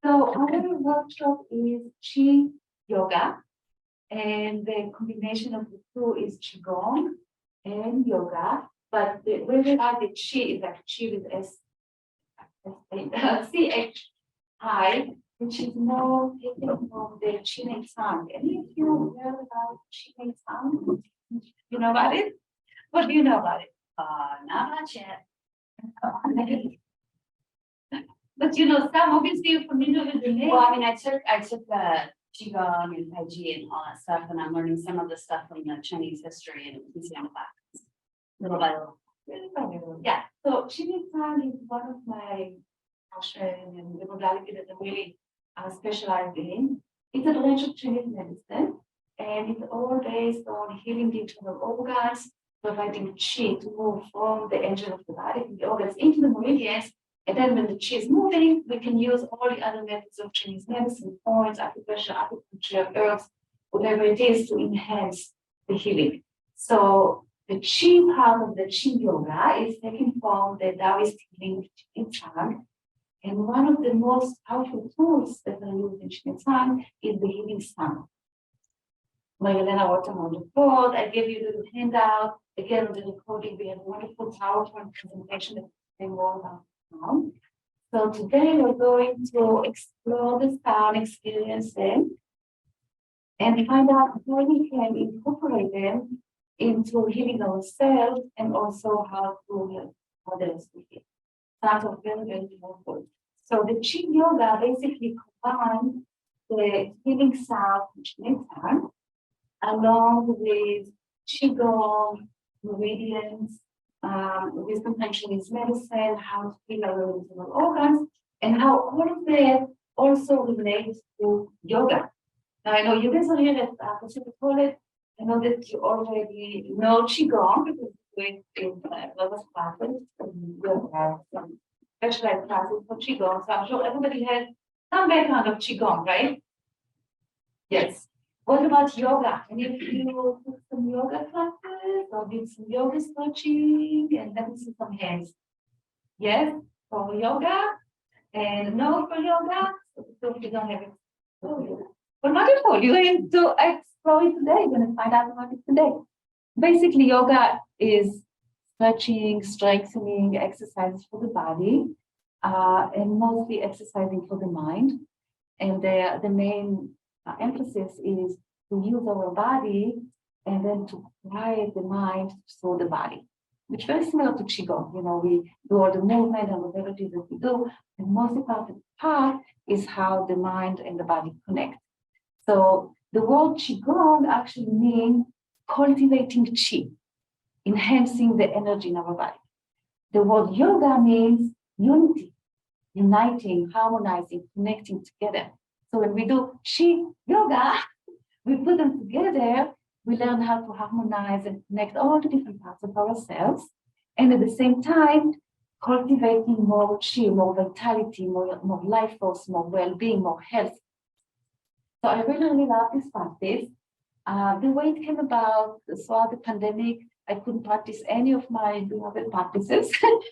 So our workshop is Qi Yoga, and the combination of the two is qigong and yoga. But the way we write the Qi is like Qi with C-H-I, which is more taken from the Qin and Tang. Any of you heard about Qin and Tang? You know about it? What do you know about it? Not much yet. But you know, some obviously you're familiar with the name. Well, I mean, I took qigong and tai chi and all that stuff, and I'm learning some of the stuff from the Chinese history and piecing it back little by little. Yeah. So Qin and Tang is one of my passion and the modality that I'm really specialized in. It's a branch of Chinese medicine, and it's all based on healing the internal organs, providing qi to move from the engine of the body, from the organs into the meridians. And then when the qi is moving, we can use all the other methods of Chinese medicine, points, acupressure, herbs, whatever it is to enhance the healing. So the qi part of the qi yoga is taken from the Taoist healing in Chang. And one of the most powerful tools that I use in Qin and Tang is the healing sun. Marilena wrote on the board. I gave you a little handout. Again, on the recording, we have a wonderful PowerPoint presentation that they more about now. So today we're going to explore the sound experience then and find out how we can incorporate them into healing ourselves and also how to help others with it. Sounds are very, very powerful. So the Qi Yoga basically combines the healing sound which makes time along with qigong, meridians, wisdom and Chinese medicine, how to heal our internal organs, and how all of that also relates to yoga. Now I know you guys are here at Pacific College. I know that you already know qigong because you're doing in a lot of classes. You have some specialized classes for qigong, so I'm sure everybody has some background of qigong, right? Yes. What about yoga? Any of you took some yoga classes or did some yoga stretching? And let me see some hands. Yes, for yoga and no for yoga. So if you don't have it. Well, wonderful. You're going to explore it today. You're going to find out about it today. Basically, yoga is stretching, strengthening exercises for the body, and mostly exercising for the mind. And the main emphasis is to use our body and then to quiet the mind through the body, which is very similar to qigong. You know, we do all the movement and whatever it is that we do, and most important part is how the mind and the body connect. So the word qigong actually means cultivating qi, enhancing the energy in our body. The word yoga means unity, uniting, harmonizing, connecting together. So when we do Qi Yoga, we put them together, we learn how to harmonize and connect all the different parts of ourselves, and at the same time, cultivating more Qi, more vitality, more life force, more well-being, more health. So I really, really love this practice. The way it came about throughout the pandemic, I couldn't practice any of my beloved practices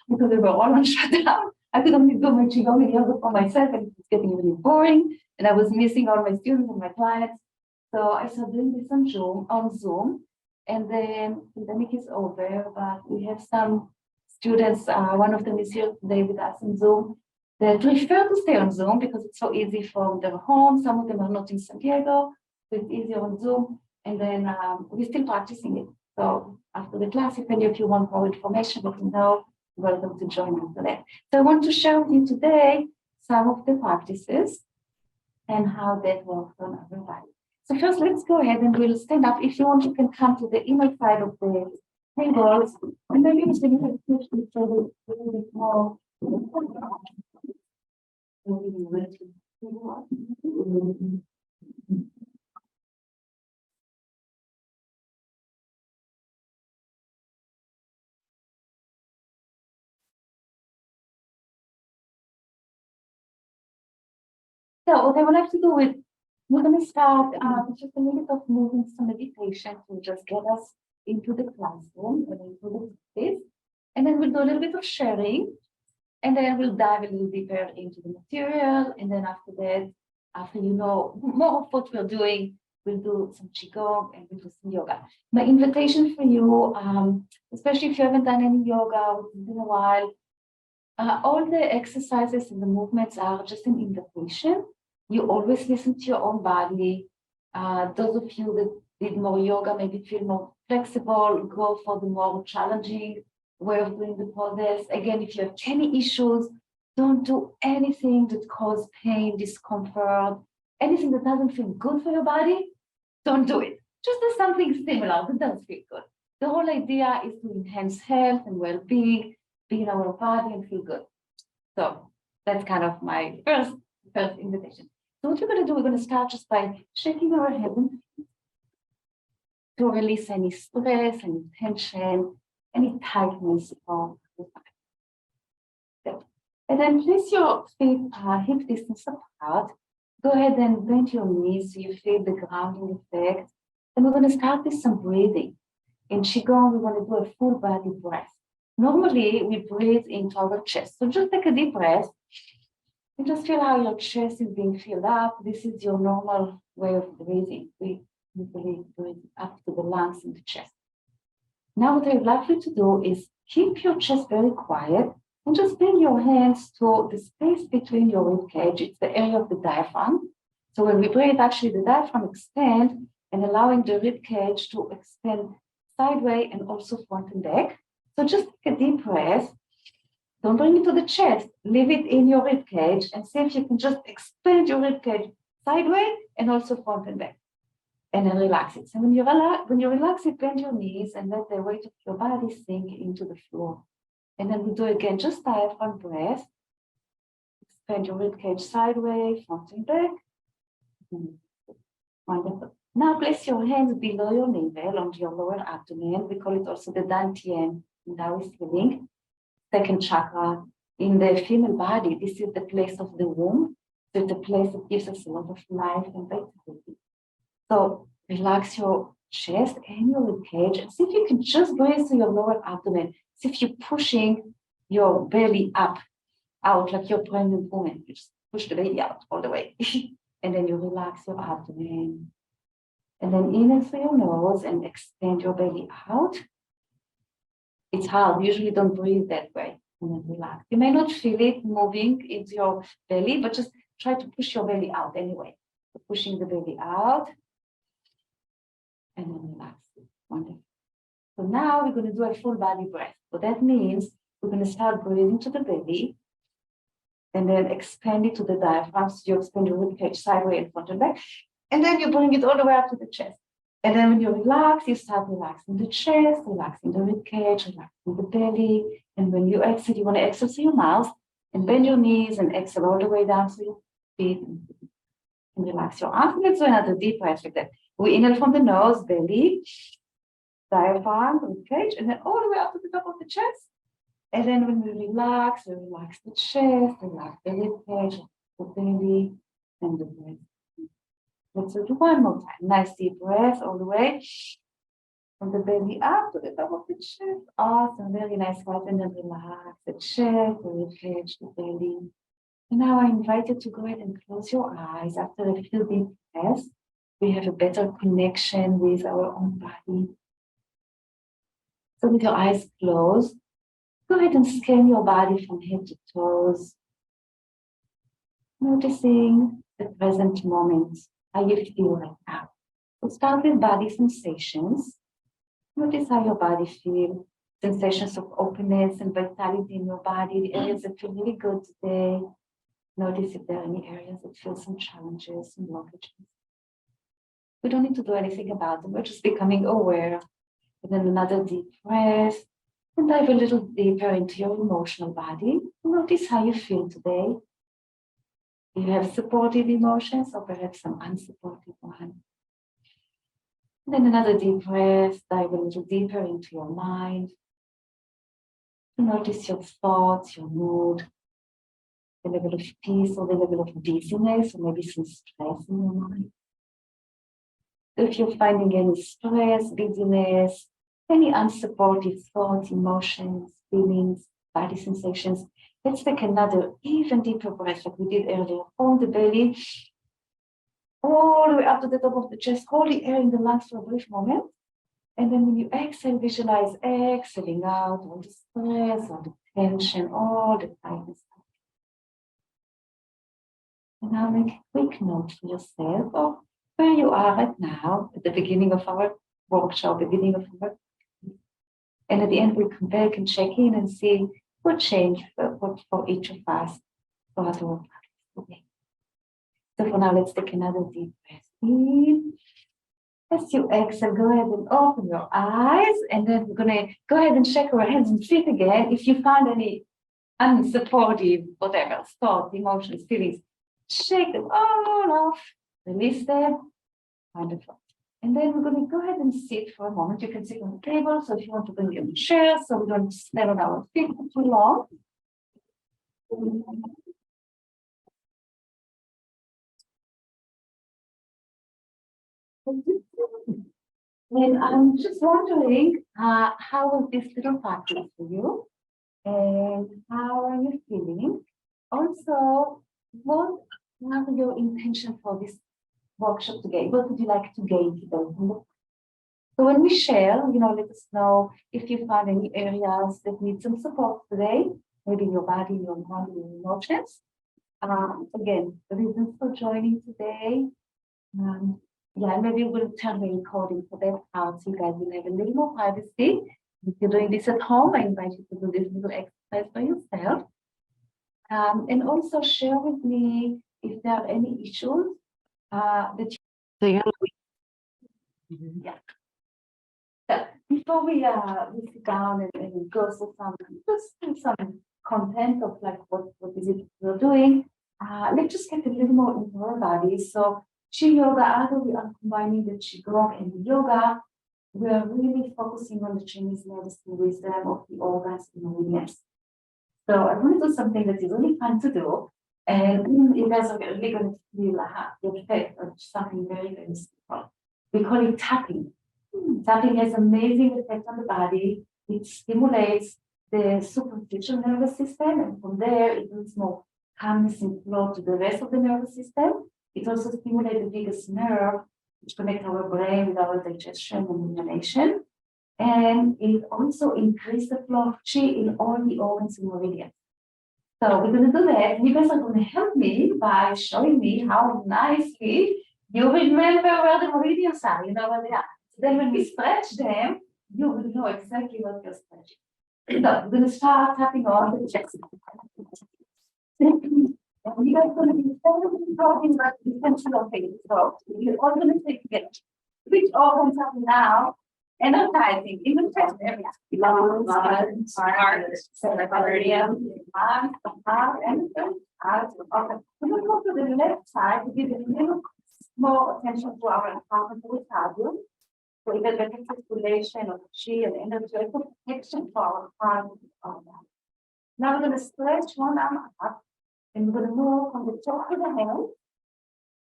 because they were all on shutdown. I could only do my qigong and yoga for myself, and it was getting really boring. And I was missing all my students and my clients. So I started doing this on Zoom. And then the pandemic is over, but we have some students, one of them is here today with us on Zoom, that prefer to stay on Zoom because it's so easy from their home. Some of them are not in San Diego, so it's easier on Zoom. And then we're still practicing it. So after the class, if any of you want more information, let me know. You're welcome to join me for that. So I want to share with you today some of the practices and how that works on everybody. So first, let's go ahead and we'll stand up. If you want, you can come to the inner side of the tables, and maybe you can switch this a little bit more. So what I would like to do is, we're going to start with just a little bit of moving some meditation to just get us into the classroom and into the space. And then we'll do a little bit of sharing. And then we'll dive a little deeper into the material. And then after that, after you know more of what we're doing, we'll do some qigong and we'll do some yoga. My invitation for you, especially if you haven't done any yoga, it's been a while, all the exercises and the movements are just an invitation. You always listen to your own body. Those of you that did more yoga maybe feel more flexible, go for the more challenging way of doing the poses. Again, if you have any issues, don't do anything that causes pain, discomfort, anything that doesn't feel good for your body, don't do it. Just do something similar that does feel good. The whole idea is to enhance health and well-being, be in our body and feel good. So that's kind of my first invitation. So what we're going to do, we're going to start just by shaking our head to release any stress, any tension, any tightness of the body. And then place your feet hip distance apart. Go ahead and bend your knees so you feel the grounding effect. And we're going to start with some breathing. In qigong, we're going to do a full body breath. Normally, we breathe into our chest. So just take a deep breath and just feel how your chest is being filled up. This is your normal way of breathing. We usually breathe up to the lungs and the chest. Now, what I'd like you to do is keep your chest very quiet and just bring your hands to the space between your rib cage. It's the area of the diaphragm. So when we breathe, actually the diaphragm expands and allowing the rib cage to expand sideways and also front and back. So just take a deep breath. Don't bring it to the chest. Leave it in your rib cage and see if you can just expand your rib cage sideways and also front and back. And then relax it. So when you relax it, bend your knees and let the weight of your body sink into the floor. And then we do again, just diaphragm breath. Expand your rib cage sideways, front and back. Wonderful. Now place your hands below your navel on your lower abdomen. We call it also the dantian in Taoist healing. Second chakra. In the female body, this is the place of the womb. So it's a place that gives us a lot of life and vitality. So relax your chest and your rib cage and see if you can just breathe through your lower abdomen. See if you're pushing your belly up, out like you're pregnant woman. You just push the baby out all the way. And then you relax your abdomen. And then in through your nose and extend your belly out. It's hard. Usually don't breathe that way. And then relax. You may not feel it moving into your belly, but just try to push your belly out anyway. So pushing the belly out. And then relax. Wonderful. So now we're going to do a full body breath. So that means we're going to start breathing to the belly and then expand it to the diaphragm. So you expand your rib cage sideways and front and back. And then you bring it all the way up to the chest. And then when you relax, you start relaxing the chest, relaxing the rib cage, relaxing the belly. And when you exhale, you want to exhale through your mouth and bend your knees and exhale all the way down through your feet and relax your arms. Let's do another deep breath like that. We inhale from the nose, belly, diaphragm, rib cage, and then all the way up to the top of the chest. And then when we relax the chest, relax the rib cage, the belly, and the breath. Let's do it one more time. Nice deep breath all the way from the belly up to the top of the chest. Awesome, very nice breath. And then relax the chest, the rib cage, the belly. And now I invite you to go ahead and close your eyes. After a few deep breaths, we have a better connection with our own body. So with your eyes closed, go ahead and scan your body from head to toes, noticing the present moment, how you feel right now. So start with body sensations. Notice how your body feels, sensations of openness and vitality in your body, the areas that feel really good today. Notice if there are any areas that feel some challenges, some blockages. We don't need to do anything about them. We're just becoming aware. And then another deep breath. And dive a little deeper into your emotional body. Notice how you feel today. Do you have supportive emotions or perhaps some unsupportive ones? And then another deep breath. Dive a little deeper into your mind. Notice your thoughts, your mood, the level of peace or the level of dizziness or maybe some stress in your mind. If you're finding any stress, busyness, any unsupportive thoughts, emotions, feelings, body sensations, Let's take another even deeper breath like we did earlier. From the belly, all the way up to the top of the chest. Hold the air in the lungs for a brief moment. And then when you exhale, visualize exhaling out all the stress, all the tension, all the tightness. And now make a quick note for yourself of where you are right now at the beginning of our workshop, beginning of our. And at the end, we'll come back and check in and see what changed for each of us for the work today. So for now, let's take another deep breath in. As you exhale, go ahead and open your eyes, and then we're going to go ahead and check our hands and feet again. If you find any unsupportive, whatever, thoughts, emotions, feelings, shake them all off, release them. Wonderful. And then we're going to go ahead and sit for a moment. You can sit on the table, so if you want to bring your chair, so we don't stand on our feet for too long. And I'm just wondering, how was this little practice for you? And how are you feeling? Also, what are your intentions for this workshop today? What would you like to gain today? So when we share, let us know if you find any areas that need some support today, maybe your body, your mind, your emotions. Again, the reasons for joining today. Maybe we'll turn the recording for that part so you guys will have a little more privacy. If you're doing this at home, I invite you to do this little exercise by yourself. And also share with me if there are any issues that you. Yeah. So before we sit down and go through some content of like what is it we're doing, let's just get a little more into our body. So Chi Yoga, although we are combining the qigong and the yoga, we are really focusing on the Chinese medicine wisdom of the organs and meridians. So I want to do something that is really fun to do, and you guys are really going to feel the effect of something very, very simple. We call it tapping. Tapping has amazing effect on the body. It stimulates the superficial nervous system, and from there it brings more calmness and flow to the rest of the nervous system. It also stimulates the biggest nerve, which connects our brain with our digestion and elimination. And it also increases the flow of qi in all the organs and meridians. So we're going to do that. And you guys are going to help me by showing me how nicely you remember where the meridians are. You know where they are. So then when we stretch them, you will know exactly what you're stretching. So we're going to start tapping on the chest. And you guys are going to be talking about the essential things. So you're all going to take together. Which organs are now energizing in the chest area? Lungs, heart, cerebellum, heart, and heart. Okay. We're going to go to the left side to give a little more attention to our environmental cardio. So we get better circulation of qi and energy, protection for our heart. Now we're going to stretch one arm up. And we're going to move from the top to the hand.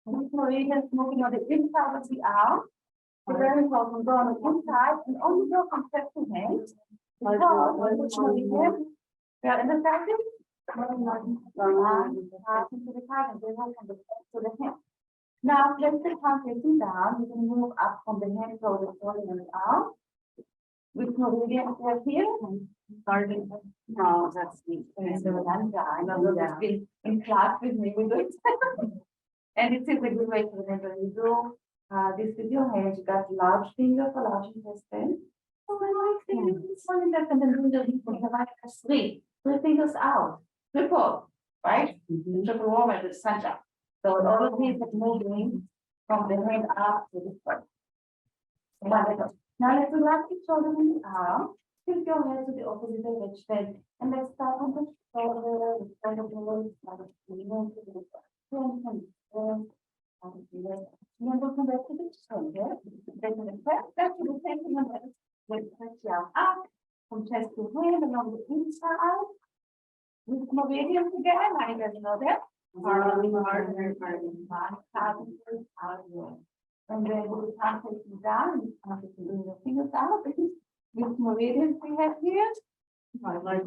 And meridians moving on the inside of the arm. The very important go on the inside and only go from chest to hand. Because meridian, we are energizing. Into the side and then from the chest to the hand. Now place the palm facing down. You can move up from the hand to the body and the arm. Which meridian we have here? Starting. No, that's me. I know that's been in class with me. We do it. And it is a good way to remember. You do this with your hands. You got large finger for large intestine. So my right finger is one left and then the right has three fingers out. Triple, right? Triple warm at the center. So all of these are moving from the hand up to the front. Wonderful. Now let's relax the shoulder and the arm. Tilt your head to the opposite direction. And let's start on the shoulder, the side of the leg, side of the knee, to the front, and then we'll come back to the shoulder. Then to the chest, back to the same thing. Let's stretch the arm up from chest to hand along the inside. With meridian again, I guess you know that. And then we'll start taking down and start taking your fingers out. With meridians we have here. Hopefully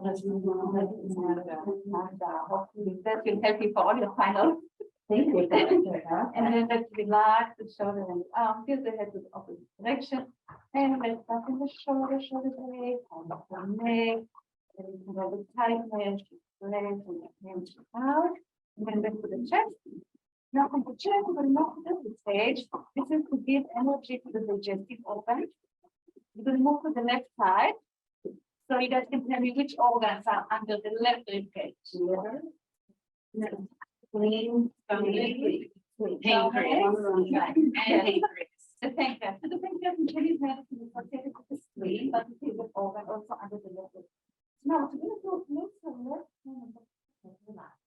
that will help you for all your final. Thank you. And then let's relax the shoulder and the arm, feel the head to the opposite direction. And let's start in the shoulder blade, on the neck. And you can have the tightness, legs and the hands out. And then back to the chest. Now from the chest, we're going to move to the stage. This is to give energy to the digestive organs. We're going to move to the left side. So you guys can tell me which organs are under the left rib cage. Liver, spleen, pancreas, and pancreas. The pancreas. So the pancreas in Chinese medicine is considered the spleen, but it is an organ also under the left rib. Now, to do place the left hand on the relax,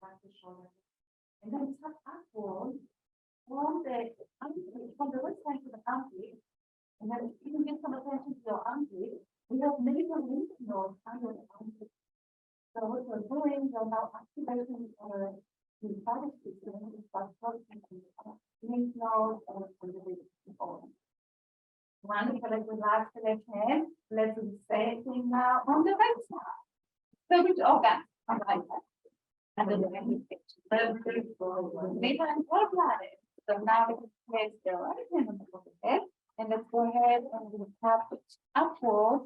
back the shoulder, and then tap upward from the right side to the armpit, and then you can give some attention to your armpit. We have medical lymph nodes under the armpit. So what we're doing, we're now activating our lymphatic system by focusing on the lymph nodes and the organ. One, we can relax the left hand. Let's do the same thing now on the right side. So which organ? On the right side. Under the rib cage. Liver and gallbladder. So now we can place the right hand on the head. And let's go ahead and we'll tap it upward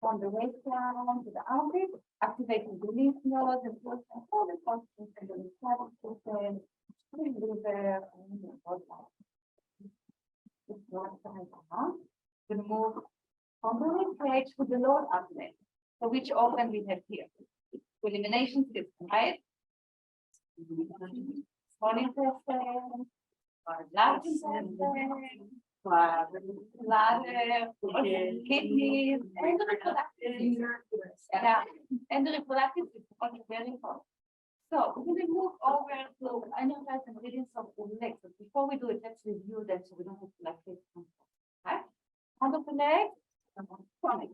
from the waistline to the armpit, activating the lymph nodes and all the functions and the lymphatic system, the liver and the gallbladder. This one side down. We'll move from the rib cage to the lower abdomen. So which organ we have here? Elimination system, right? Small intestine, large intestine, bladder, kidneys, and the reproductive system. Yeah, and the reproductive system are very important. So we're going to move over to energize the meridians of the legs. But before we do it, let's review them so we don't have to like take them. Okay? Front of the leg, stomach.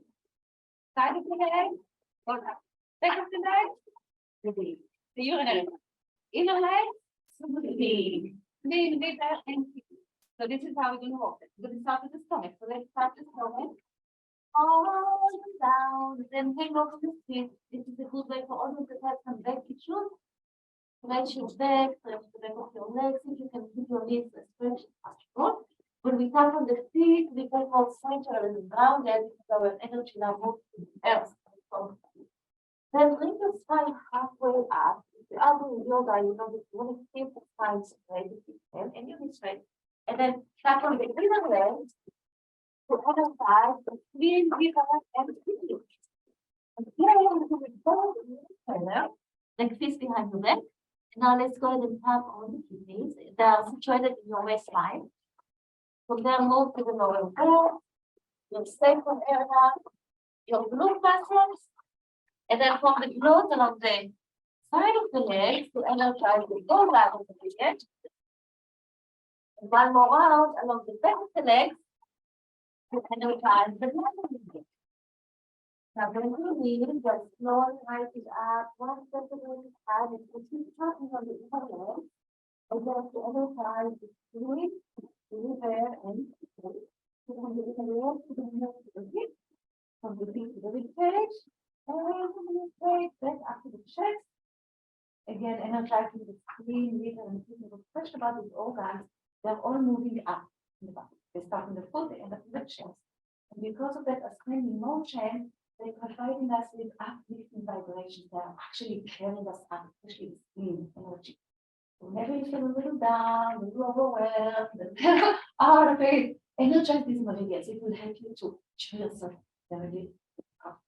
Side of the leg, hold up. Back of the leg, release. The urinary. Inner leg, spleen, liver, and kidney. So this is how we're going to walk it. We're going to start with the stomach. So let's start the stomach. All down, then hang over the feet. This is a good way for all of you that have some back issues. Stretch your back, stretch the back of your legs. If you can keep your knees as stretched as possible. When we come from the feet, we can hold center and grounded because our energy now moves to the earth. Then bring your spine halfway up. If you are doing yoga, you know that you want to keep the spine straight and you be straight. And then tap on the inner leg to energize the spleen, liver, and kidney. And here I am to return the like fist behind the neck. Now let's go ahead and tap on the kidneys. They are situated in your waistline. From there, move to the lower back, your sacral area, your glute muscles, and then from the glute along the side of the legs to energize the gallbladder region. And one more round along the back of the legs to energize the bladder region. Now, when you lean, just slowly rise it up, one step at a time, and keep tapping on the inner leg. And just to energize the spleen, liver, and kidney. From the inner leg to the neck to the hip, from the feet to the rib cage, and from the straight back up to the chest. Again, energizing the spleen, liver, and kidney. What's special about these organs, they're all moving up in the back. They start in the foot, they end up in the chest. And because of that ascending motion, they're providing us with uplifting vibrations that are actually carrying us up, especially the spleen energy. Whenever you feel a little down, a little overwhelmed, out of it, energize these meridians. It will help you to cheer yourself very up.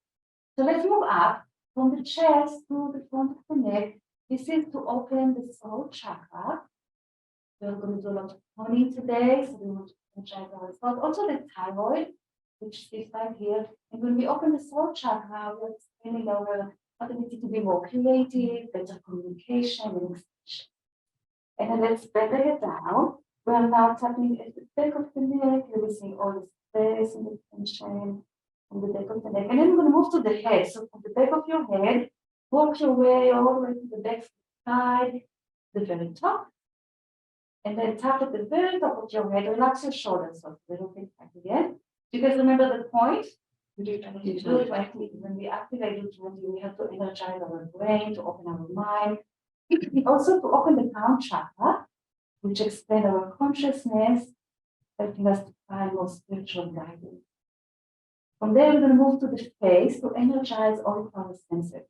So let's move up from the chest to the front of the neck. This is to open the soul chakra. We're going to do a lot of toning today, so we want to energize our soul. Also the thyroid, which sits right here. And when we open the soul chakra, we're expanding our ability to be more creative, better communication, and expression. And then let's bend it down. We're now tapping at the back of the neck, releasing all the stress and the tension on the back of the neck. And then we're going to move to the head. So from the back of your head, walk your way all the way to the back side, the very top. And then tap at the very top of your head. Relax your shoulders a little bit back again. You guys remember the point? We do it actually when we activate it, we have to energize our brain, to open our mind. Also to open the crown chakra, which expands our consciousness, helping us to find more spiritual guidance. From there, we're going to move to the face to energize all of our senses.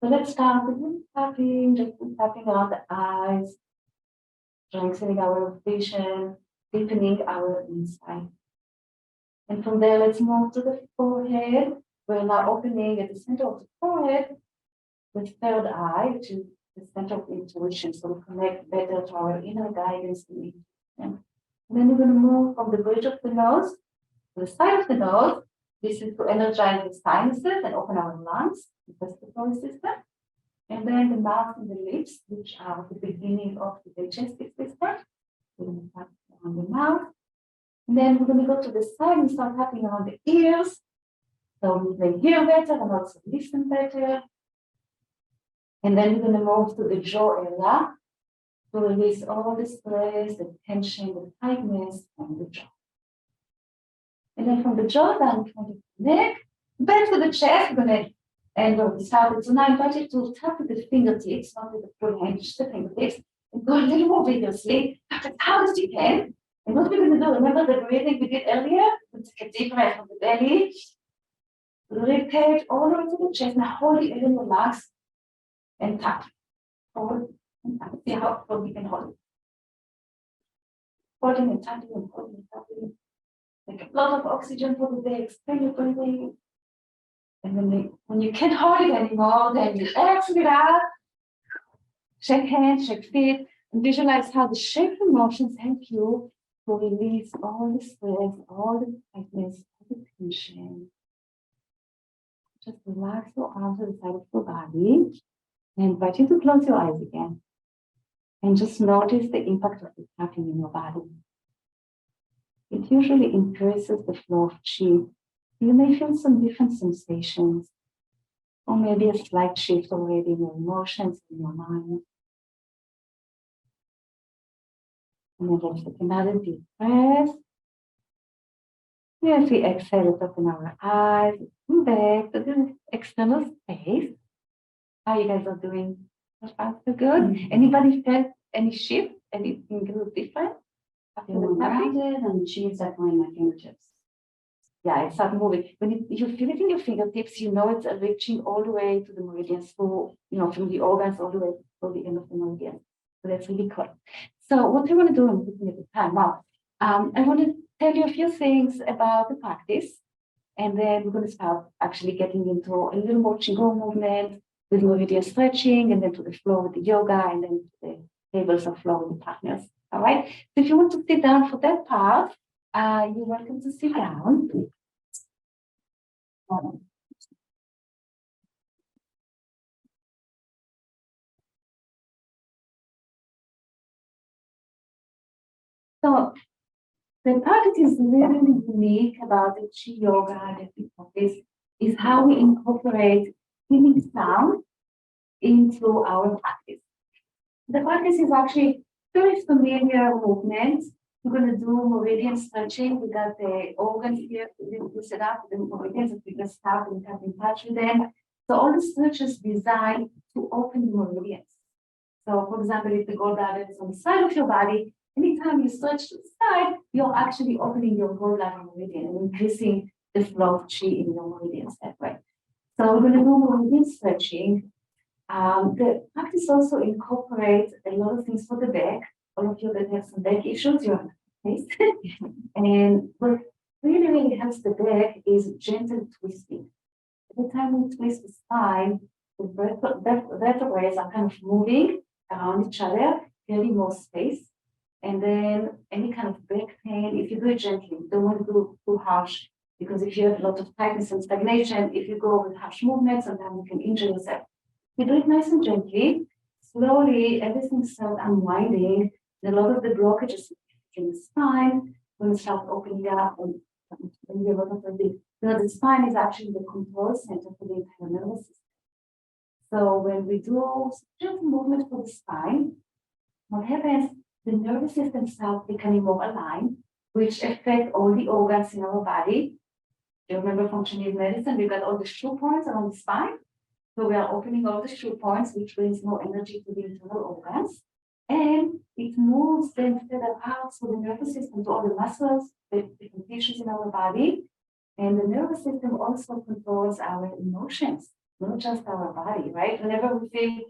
So let's start with tapping, just tapping around the eyes, strengthening our vision, deepening our insight. And from there, let's move to the forehead. We're now opening at the center of the forehead the third eye, which is the center of intuition. So we connect better to our inner guidance and intuition. And then we're going to move from the bridge of the nose to the side of the nose. This is to energize the sinuses and open our lungs, the respiratory system. And then the mouth and the lips, which are the beginning of the digestive system. We're going to tap on the mouth. And then we're going to go to the side and start tapping on the ears. So we may hear better and also listen better. And then we're going to move to the jaw area to release all the stress, the tension, the tightness from the jaw. And then from the jaw down to the neck, back to the chest, we're going to end where we started. So now I invite you to tap with the fingertips, not with the full hand, just the fingertips, and go a little more vigorously, tap as hard as you can. And what we're going to do, remember the breathing we did earlier? We take a deep breath from the belly, repeat all the way to the chest. Now hold it and relax and tap. Hold and tap. See how long you can hold it. Holding and tapping and holding and tapping. Take a lot of oxygen for the day, expand your breathing. And then when you can't hold it anymore, then you exhale it out. Shake hands, shake feet, and visualize how the shaking motions help you to release all the stress, all the tightness, all the tension. Just relax your arms to the side of your body and invite you to close your eyes again. And just notice the impact of the tapping in your body. It usually increases the flow of qi. You may feel some different sensations, or maybe a slight shift already in your emotions, in your mind. And then let's take another deep breath. As we exhale, let's open our eyes, come back to the external space. How you guys are doing? So far, so good. Mm-hmm. Anybody felt any shift? Anything different? Feeling grounded, and qi is definitely in my fingertips. Yeah, it's not moving. When you feel it in your fingertips, you know it's reaching all the way to the meridians, so from the organs all the way to the end of the meridian. So that's really cool. So what I want to do, I'm looking at the time now. I want to tell you a few things about the practice, and then we're going to start actually getting into a little more qigong movement with meridian stretching, and then to the flow with the yoga, and then to the tables of flow with the partners. All right. So if you want to sit down for that part, you're welcome to sit down. So the practice is really unique about the Qi Yoga that we practice is how we incorporate healing sound into our practice. The practice is actually very familiar movement. We're going to do meridian stretching. We got the organs here. We set up the meridians that we can start and have in touch with them. So all the stretches designed to open the meridians. So for example, if the gallbladder is on the side of your body, anytime you stretch to the side, you're actually opening your gallbladder meridian and increasing the flow of qi in your meridians that way. So we're going to do meridian stretching. The practice also incorporates a lot of things for the back. All of you that have some back issues, you're on the face. And what really helps the back is gentle twisting. Every time we twist the spine, the vertebrae are kind of moving around each other, getting more space. And then any kind of back pain, if you do it gently, don't want to do too harsh, because if you have a lot of tightness and stagnation, if you go with harsh movements, sometimes you can injure yourself. You do it nice and gently, slowly, everything starts unwinding, and a lot of the blockages in the spine will start opening up, and a lot of the spine is actually the control center for the entire nervous system. So when we do gentle movement for the spine, what happens? The nervous system starts becoming more aligned, which affect all the organs in our body. you remember from Chinese medicine, we got all the shoe points along the spine. So we are opening all the shoe points, which brings more energy to the internal organs. And it moves them further out through the nervous system to all the muscles, the different tissues in our body. And the nervous system also controls our emotions, not just our body, right? Whenever we feel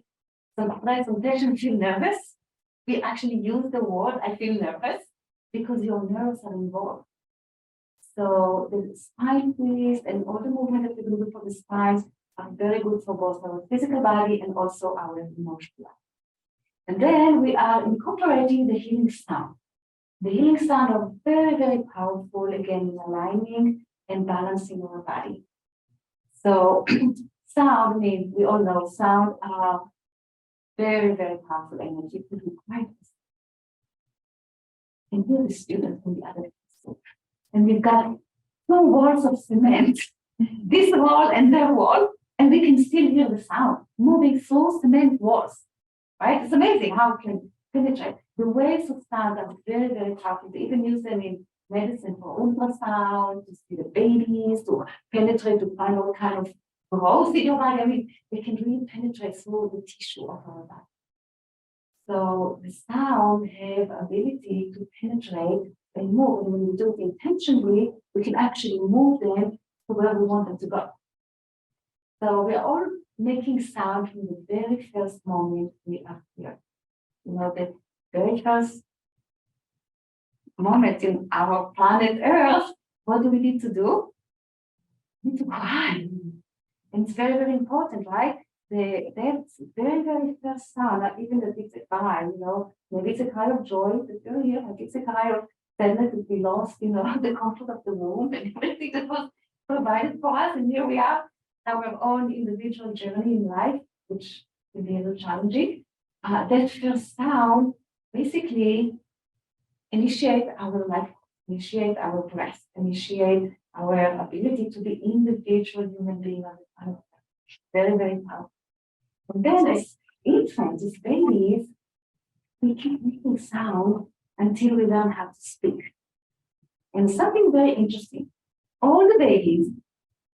some stress or tension, feel nervous, we actually use the word, I feel nervous, because your nerves are involved. So the spine twist and all the movement that we do for the spines are very good for both our physical body and also our emotional life. And then we are incorporating the healing sound. The healing sound are very, very powerful, again, in aligning and balancing our body. So sound means, we all know sound are very, very powerful energy. And hear the students from the other side. And we've got 2 walls of cement, this wall and that wall, and we can still hear the sound moving through cement walls, right? It's amazing how it can penetrate. The waves of sound are very, very powerful. They even use them in medicine for ultrasound, to see the babies, to penetrate, to find all kind of growth in your body. I mean, they can really penetrate through the tissue of our body. So the sound have ability to penetrate and move. And when we do it intentionally, we can actually move them to where we want them to go. So we are all making sound from the very first moment we are here. You know, the very first moment in our planet Earth, what do we need to do? We need to cry. And it's very, very important, right? That's very, very first sound, not even that it's a cry, you know, maybe it's a cry of joy, but you're here, like it's a cry of sadness that we lost, you know, the comfort of the womb and everything that was provided for us. And here we are, our own individual journey in life, which can be a little challenging. That first sound basically initiate our life, initiate our breath, initiate our ability to be individual human being on the planet. Very, very powerful. And then as infants, as babies, we keep making sound until we learn how to speak. And something very interesting, all the babies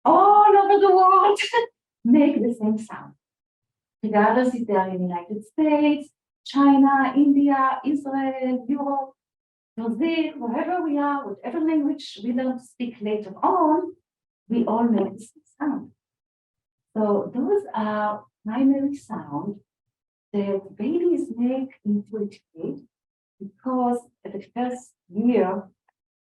all over the world make the same sound. Regardless if they are in the United States, China, India, Israel, Europe, Brazil, wherever we are, whatever language we learn to speak later on, we all make the same sound. So those are primary sounds that babies make intuitively, because at the first year,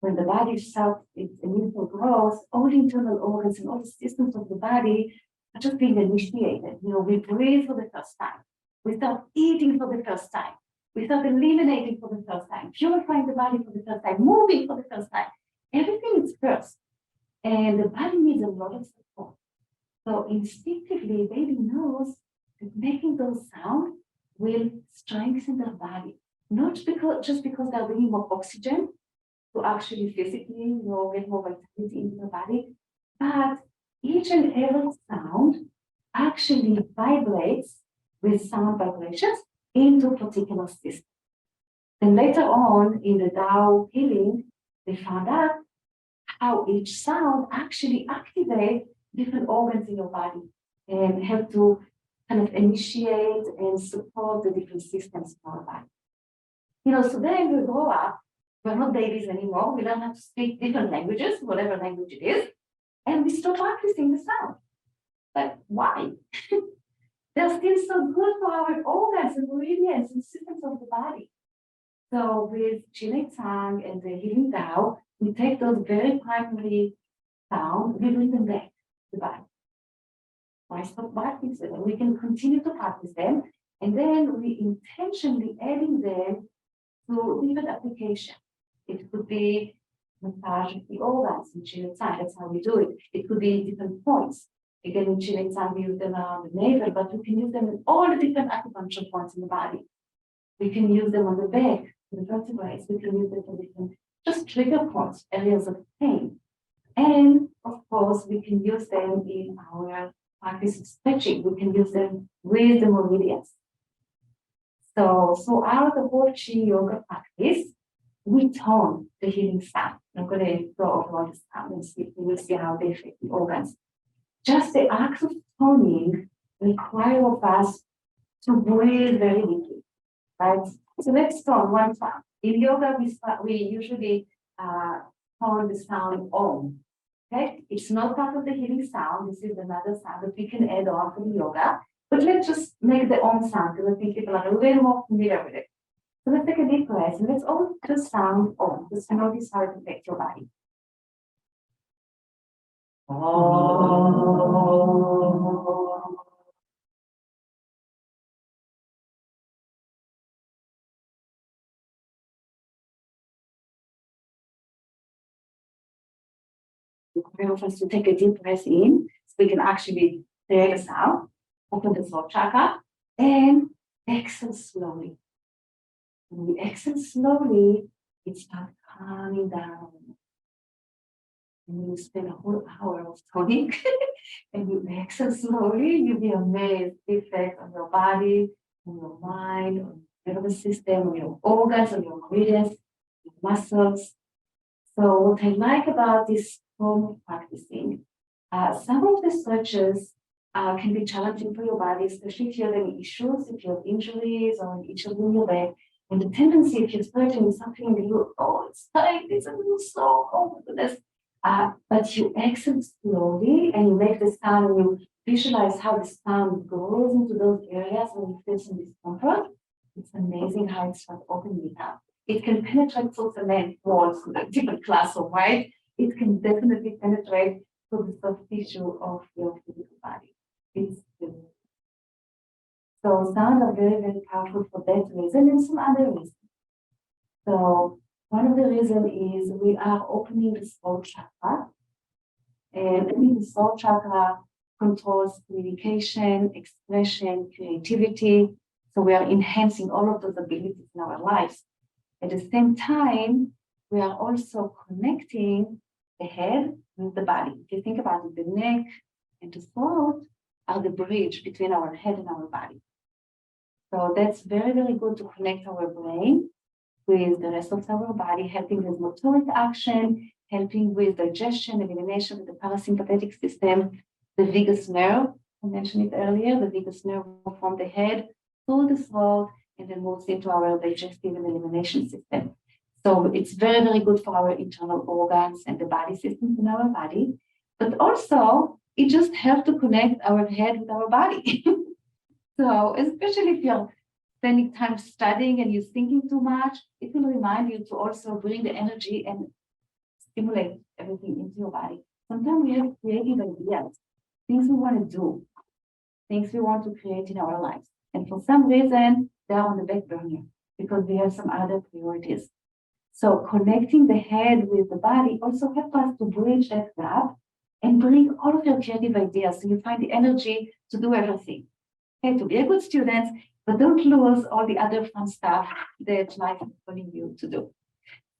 when the body starts its initial growth, all the internal organs and all the systems of the body are just being initiated. You know, we breathe for the first time. We start eating for the first time. We start eliminating for the first time, purifying the body for the first time, moving for the first time. Everything is first. And the body needs a lot of support. So instinctively, baby knows that making those sounds will strengthen their body. Not because just because they're bringing more oxygen to actually physically, you know, get more vitality into the body, but each and every sound actually vibrates with sound vibrations into a particular system. And later on in the Tao healing, they found out how each sound actually activates different organs in your body and help to kind of initiate and support the different systems in our body. You know, so then we grow up, we're not babies anymore, we learn how to speak different languages, whatever language it is, and we stop practicing the sound. But why? They're still so good for our organs and meridians and systems of the body. So with qigong and the healing Tao, we take those very primary sounds, we bring them back to the body. Why stop practicing them? We can continue to practice them, and then we intentionally adding them to different applications. It could be massage of the organs in qigong, that's how we do it. It could be different points. Again, in qigong, we use them around the navel, but we can use them in all the different acupuncture points in the body. We can use them on the back, the vertebrae. We can use them for different, just trigger points, areas of pain. And of course, we can use them in our practice of stretching. We can use them with the meridians. So throughout the whole Qi yoga practice, we tone the healing sound. I'm going to go over all the sound and see, we will see how they affect the organs. Just the act of toning requires of us to breathe very deeply, right? So let's tone one sound. In yoga, we usually tone the sound Om. Okay, it's not part of the healing sound. This is another sound that we can add on to the yoga. But let's just make the Om sound because I think people are a little more familiar with it. So let's take a deep breath and let's all just sound Om. Just notice how it affects your body. Om. Of us to take a deep breath in, so we can actually create a sound, open the throat chakra, and exhale slowly. When we exhale slowly, it starts calming down. And you spend a whole hour of toning, and you exhale slowly, you'll be amazed the effect on your body, on your mind, on your nervous system, on your organs, on your meridians, your muscles. So what I like about this form of practicing, some of the stretches can be challenging for your body, especially if you have any issues, if you have injuries or issues in your back. And the tendency, if you're stretching is something that you, oh, it's tight, it's a little slow, oh my goodness. But you exhale slowly and you make the sound and you visualize how the sound goes into those areas where you feel some discomfort. It's amazing how it starts opening it up. It can penetrate through cement walls in a different classroom, right? It can definitely penetrate through the soft tissue of your physical body. It's so sounds are very, very powerful for that reason and some other reasons. So one of the reasons is we are opening the throat chakra. And the throat chakra controls communication, expression, creativity. So we are enhancing all of those abilities in our lives. At the same time, we are also connecting the head with the body. If you think about it, the neck and the throat are the bridge between our head and our body. So that's very, very good to connect our brain with the rest of our body, helping with motoric action, helping with digestion, elimination of the parasympathetic system, the vagus nerve. I mentioned it earlier, the vagus nerve from the head through the throat and then moves into our digestive and elimination system. So it's very, very good for our internal organs and the body systems in our body. But also, it just helps to connect our head with our body. So especially if you're spending time studying and you're thinking too much, it will remind you to also bring the energy and stimulate everything into your body. Sometimes we have creative ideas, things we want to do, things we want to create in our lives. And for some reason, they're on the back burner because we have some other priorities. So connecting the head with the body also helps us to bridge that gap and bring all of your creative ideas so you find the energy to do everything. Okay, to be a good student, but don't lose all the other fun stuff that life is calling you to do.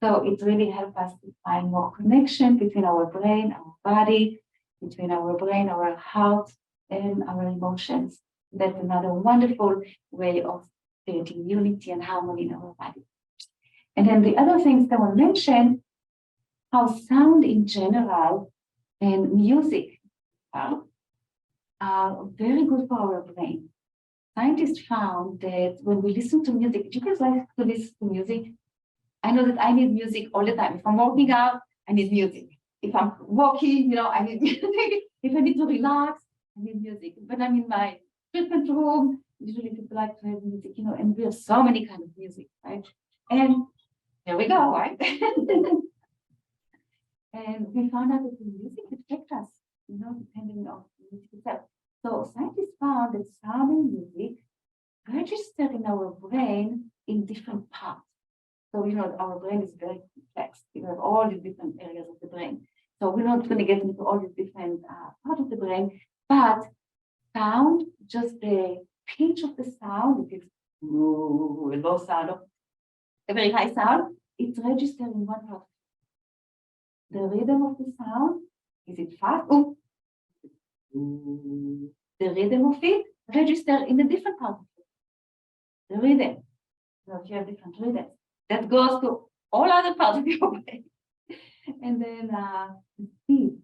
So it really helps us to find more connection between our brain, our body, between our brain, our heart, and our emotions. That's another wonderful way of creating unity and harmony in our body. And then the other things that were mentioned, how sound in general and music are very good for our brain. Scientists found that when we listen to music, do you guys like to listen to music? I know that I need music all the time. If I'm working out, I need music. If I'm walking, I need music. If I need to relax, I need music. When I'm in my treatment room, usually people like to have music, and we have so many kinds of music, right? And here we go, right? And we found out that the music affects us, depending on the music itself. So scientists found that sound and music register in our brain in different parts. So, our brain is very complex. We have all these different areas of the brain. So we're not going to get into all these different parts of the brain, but sound, just the pitch of the sound, if it's a low sound, a very high sound, it's registered in one part. The rhythm of the sound, is it fast? The rhythm of it registered in a different part of it. The rhythm. So if you have different rhythms, that goes to all other parts of your body. And then the speed,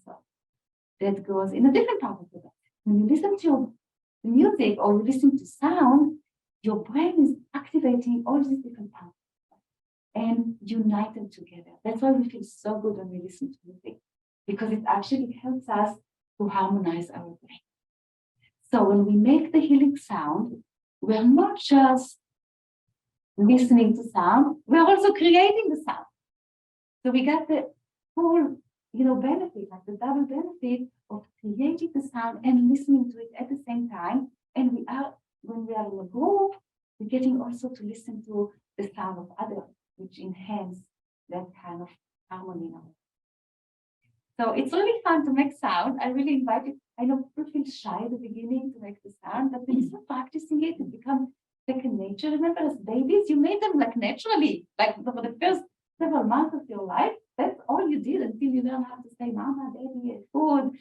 so that goes in a different part of the body. When you listen to music or you listen to sound, your brain is activating all these different parts and unite them together. That's why we feel so good when we listen to music, because it actually helps us to harmonize our brain. So when we make the healing sound, we're not just listening to sound, we're also creating the sound. So we got the full, benefit, like the double benefit of creating the sound and listening to it at the same time. And when we are in a group, we're getting also to listen to the sound of others, which enhance that kind of harmony. So it's really fun to make sound. I really invite you. I know people feel shy at the beginning to make the sound, but when you start practicing it, it becomes second nature. Remember, as babies, you made them like naturally, like for the first several months of your life. That's all you did until you learn how to say mama, daddy, food,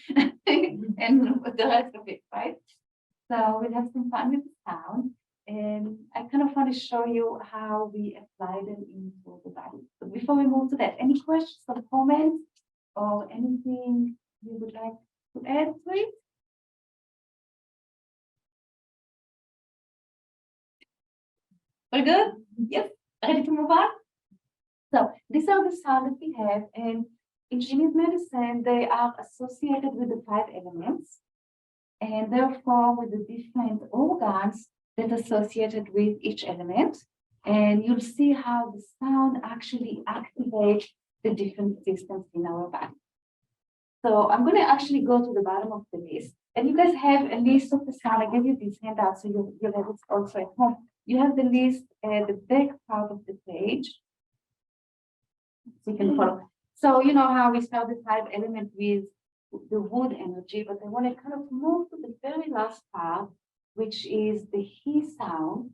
and the rest of it, right? So we'll have some fun with the sound. And I kind of want to show you how we apply them into the body. But before we move to that, any questions or comments or anything you would like to add to it? We're good? Yes. Ready to move on? So these are the sounds that we have, and in Chinese medicine, they are associated with the 5 elements, and therefore with the different organs that are associated with each element. And you'll see how the sound actually activates the different systems in our body. So I'm going to actually go to the bottom of the list. And you guys have a list of the sound. I gave you this handout, so you'll have it also at home. You have the list at the back part of the page. So you can follow. So you know how we start the 5 elements with the wood energy, but I want to kind of move to the very last part, which is the he sound,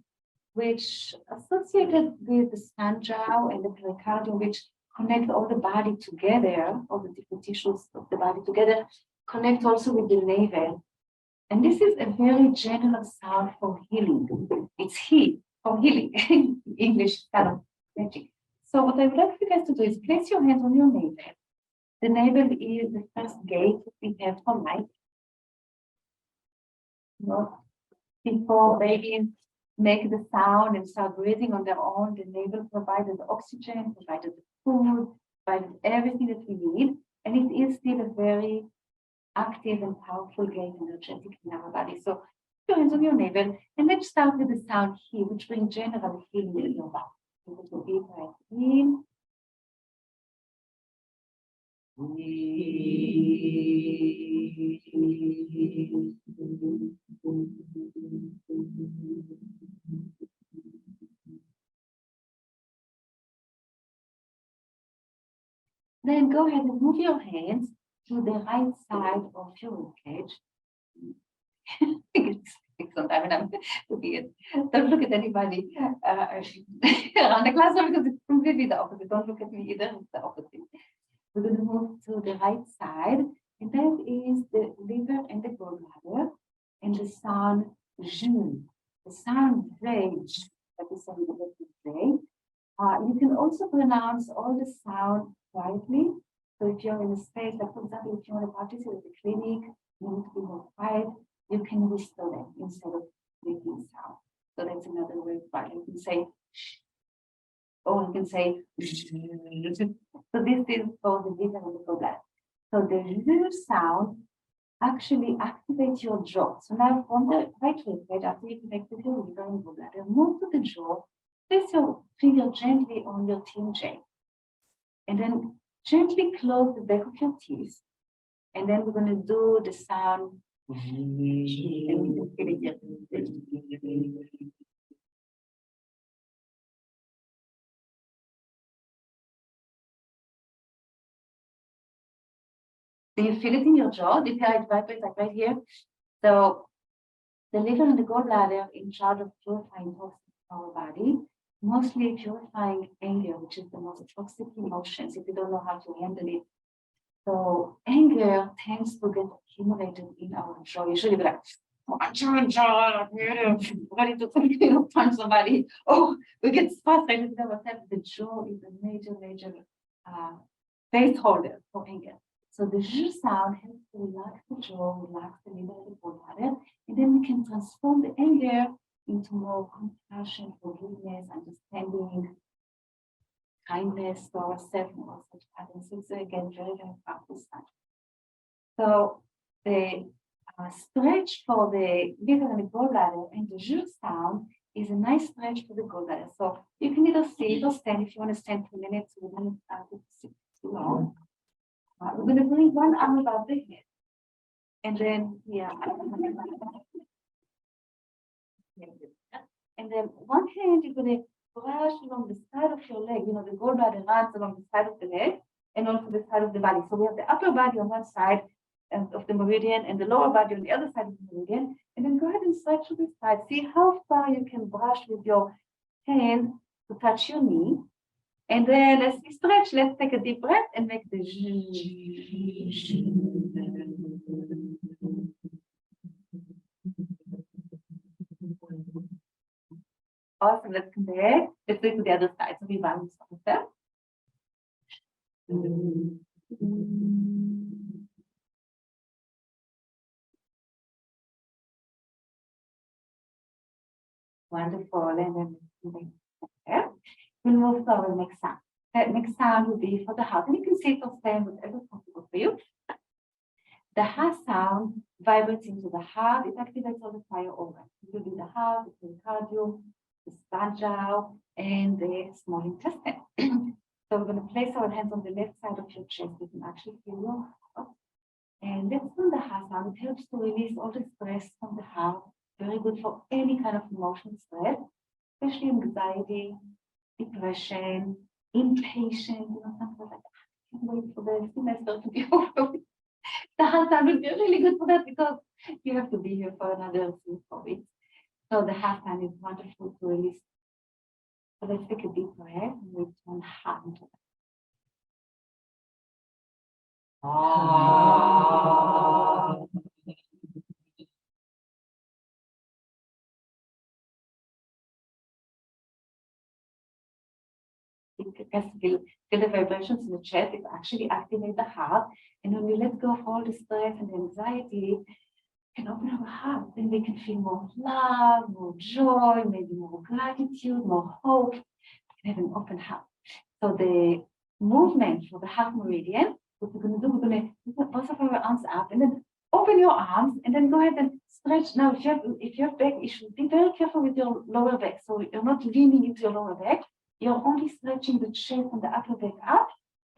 which associated with the sanjiao and the pericardium, which connect all the body together, all the different tissues of the body together, connect also with the navel. And this is a very general sound for healing. It's he for healing. English kind of magic. So what I would like you guys to do is place your hands on your navel. The navel is the first gate we have for life. Before babies make the sound and start breathing on their own, the navel provided the oxygen, provided the food, provided everything that we need. And it is still a very active and powerful gate energetic in our body. So put your hands on your navel and let's start with the sound he, which brings general healing in your body. So a deep breath in. Then go ahead and move your hands to the right side of your ribcage. Sometimes I'm weird. Don't look at anybody around the classroom because it's completely the opposite. Don't look at me either, it's the opposite. We're going to move to the right side, and that is the liver and the gallbladder, and the sound zhu, the sound rage, that is something that we say. You can also pronounce all the sound quietly. So if you're in a space, like for example, if you want to practice it at the clinic, you need to be more quiet, you can whisper them instead of making sound. So that's another way of writing. You can say, or you can say, so this is for the liver and the gallbladder. So the liver sound actually activates your jaw. So now from the right ribcage, after you connected your liver and gallbladder, move to the jaw, place your finger gently on your TMJ, and then gently close the back of your teeth. And then we're going to do the sound. Do you feel it in your jaw? Do you feel it vibrate like right here? So the liver and the gallbladder in charge of purifying toxins in our body, mostly purifying anger, which is the most toxic emotions if you don't know how to handle it. So anger tends to get accumulated in our jaw. Usually we're like, ready to punch somebody. Oh, we get frustrated with ourselves. The jaw is a major base holder for anger. So the zh sound helps to relax the jaw, relax the liver, the bladder, and then we can transform the anger into more compassion, forgiveness, understanding, kindness to ourselves and also to others. So it's again very powerful stuff. So the stretch for the liver and the gallbladder and the zh sound is a nice stretch for the gallbladder. So you can either sit or stand if you want to stand for minutes. We don't have to sit too long. We're going to bring one arm above the head. And then, yeah. And then one hand, you're going to brush along the side of your leg. You know, the gallbladder runs along the side of the leg and also the side of the body. So we have the upper body on one side of the meridian and the lower body on the other side of the meridian. And then go ahead and stretch to the side. See how far you can brush with your hand to touch your knee. And then as we stretch, let's take a deep breath and make the awesome. Let's come back. Let's do it to the other side. So we balance ourselves. Wonderful. And then we'll move to our next sound. That next sound will be for the heart. And you can sit or stand, whatever is comfortable for you. The ha sound vibrates into the heart. It activates all the fire organs. It will be the heart, the pericardium, the sphygm, and the small intestine. So we're going to place our hands on the left side of your chest. You can actually feel your heart. And let's do the ha sound. It helps to release all the stress from the heart. Very good for any kind of emotional stress, especially anxiety, depression, impatient, you know, something like that. I can't wait for the semester to be over. The ha sound will be really good for that because you have to be here for another 3-4 weeks. So the ha sound is wonderful to release. So let's take a deep breath and we turn ha into that. You can feel the vibrations in the chest. It actually activates the heart. And when we let go of all the stress and the anxiety, we can open our heart. Then we can feel more love, more joy, maybe more gratitude, more hope. We can have an open heart. So the movement for the heart meridian, what we're going to do, we're going to put both of our arms up and then open your arms and then go ahead and stretch. Now, if you have back issues, be very careful with your lower back. So you're not leaning into your lower back. You're only stretching the chest and the upper back up.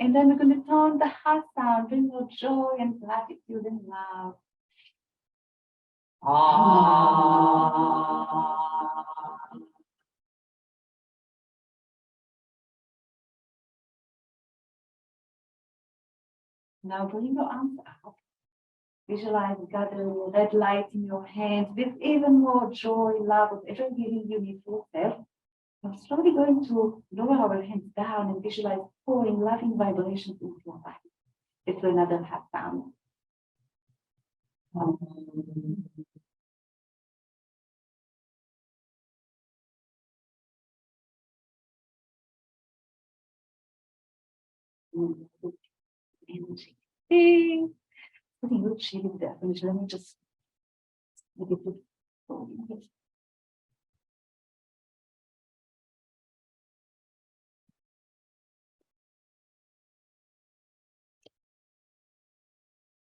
And then we're going to turn the ha sound, bring your joy and gratitude and love. Now bring your arms up. Visualize gathering red light in your hands with even more joy, love, whatever healing you need for yourself. We're slowly going to lower our hands down and visualize pouring loving vibrations into your body. Let's do another ha sound. Energy. Pretty good shading there. Let me just make it look.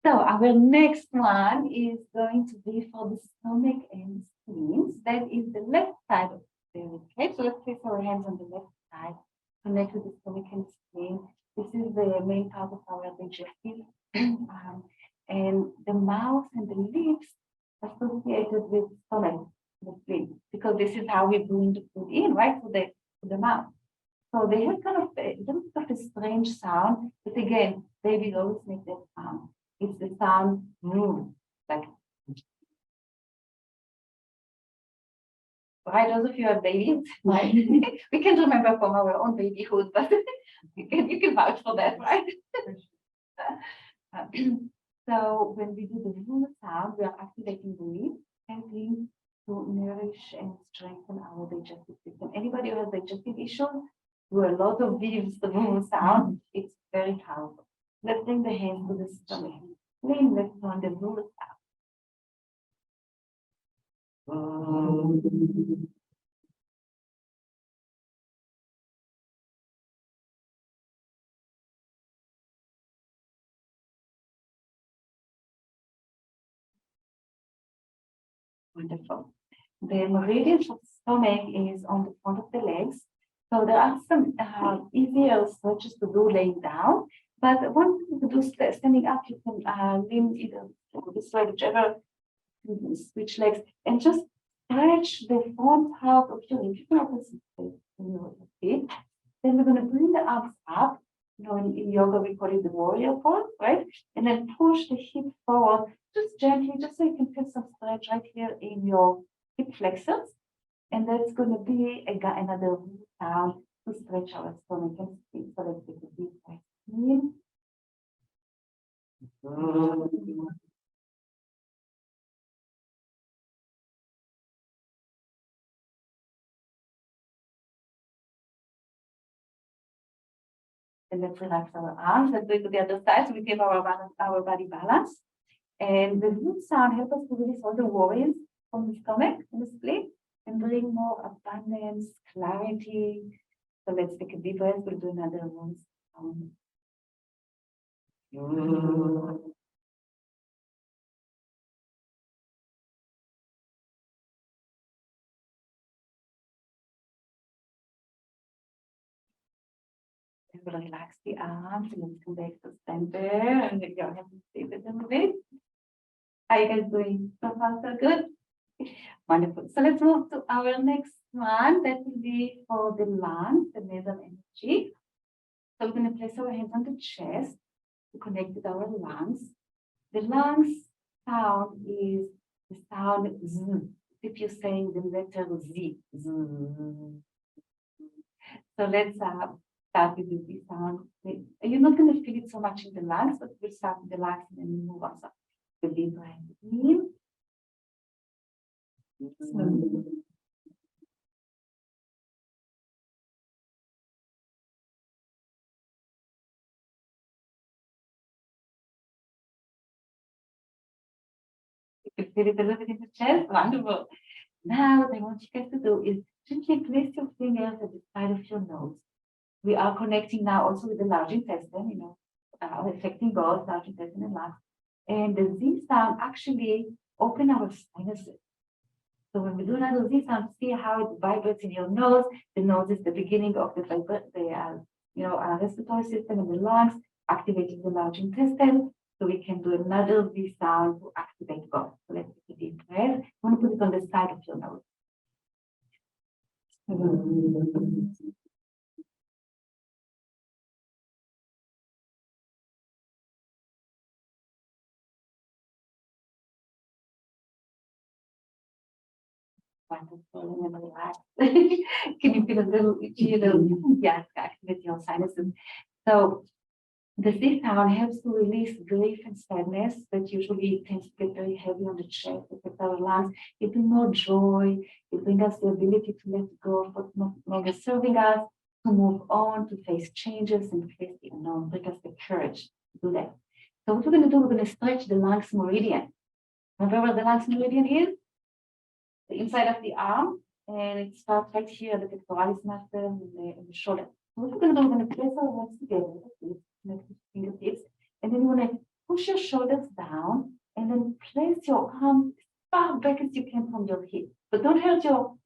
So our next one is going to be for the stomach and spines. That is the left side of the ribcage. So let's place our hands on the left side, connect with the stomach and spine. This is the main part of our digestive. And the mouth and the lips associated with stomach, the spleen, because this is how we bring the food in, right? To the mouth. So they have kind of a little bit of a strange sound, but again, babies always make that sound. It's the sound like. Right, those of you are babies, right? We can't remember from our own babyhood, but you can vouch for that, right? So when we do the sound, we are activating the lips helping to nourish and strengthen our digestive system. Anybody who has digestive issues, do a lot of videos, the movement sound, it's very powerful. Let's bring the hands to the stomach. Lean left on the movement sound. Wonderful. The meridian of the stomach is on the front of the legs. So there are some easier stretches to do laying down. But one thing to do standing up, you can lean either this way, whichever, switch legs, and just stretch the front half of your leg. You can open some space in your feet. Then we're going to bring the arms up. You know, in yoga, we call it the warrior pose, right? And then push the hip forward, just gently, just so you can feel some stretch right here in your hip flexors. And that's going to be another sound to stretch our stomach and feet. So let's take a deep breath in. And let's relax our arms. Let's do it to the other side so we give our body balance. And the root sound helps us to release all the worries from the stomach and the split and bring more abundance, clarity. So let's take a deep breath. We'll do another one. And we'll relax the arms and let's come back to center and let your hands stay with them a bit. How are you guys doing? So far, so good? Wonderful. So let's move to our next one. That will be for the lungs, the nasal energy. So we're going to place our hands on the chest to connect with our lungs. The lungs sound is the sound Z. If you're saying the letter Z. Z. So let's start with the Z sound. You're not going to feel it so much in the lungs, but we'll start with the lungs and then we move on. So the deep breath in. You feel it a little bit in the chest. Wonderful. Now, what I want you guys to do is gently place your fingers at the side of your nose. We are connecting now also with the large intestine, you know, affecting both large intestine and lungs. And the Z sound actually open our sinuses. So when we do another Z sound, see how it vibrates in your nose. The nose is the beginning of the respiratory system in the lungs, activating the large intestine. So we can do another Z sound to activate both. So let's take a deep breath. You want to put it on the side of your nose. Wonderful and relaxed. Can you feel a little itchy, yes, activate your sinuses. So the Z sound helps to release grief and sadness that usually tends to get very heavy on the chest, affect our lungs. It brings more joy. It brings us the ability to let go of what's no longer serving us, to move on, to face changes and face the unknown. Bring us the courage to do that. So what we're going to do, we're going to stretch the lungs meridian. Remember where the lungs meridian is? The inside of the arm, and it starts right here at the pectoralis muscle in the shoulder. So what we're going to do, we're going to place our hands together, connect the fingertips, and then you want to push your shoulders down, and then place your arm as far back as you can from your hip. But don't hurt your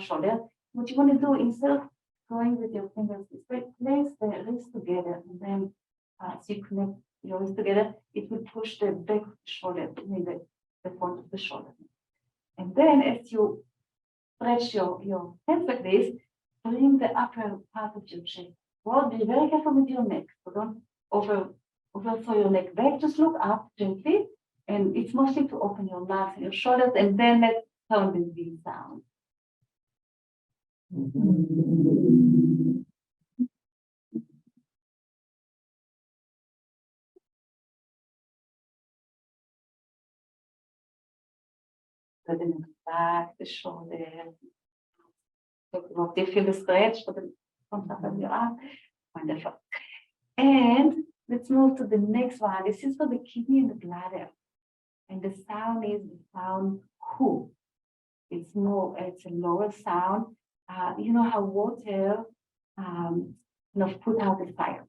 shoulder. What you want to do, instead of going with your fingers this way, place the wrists together, and then as you connect your wrists together, it will push the back of the shoulder, the front of the shoulder. And then as you stretch your hands like this, bring the upper part of your chest. Well, be very careful with your neck. So don't overthrow your neck back. Just look up gently. And it's mostly to open your lungs and your shoulders. And then let's sound the V sound. Good, and the back, the shoulder. Do you feel the stretch for the front of your arm? Wonderful. And let's move to the next one. This is for the kidney and the bladder. And the sound is the sound who. It's a lower sound. You know how water put out the fire.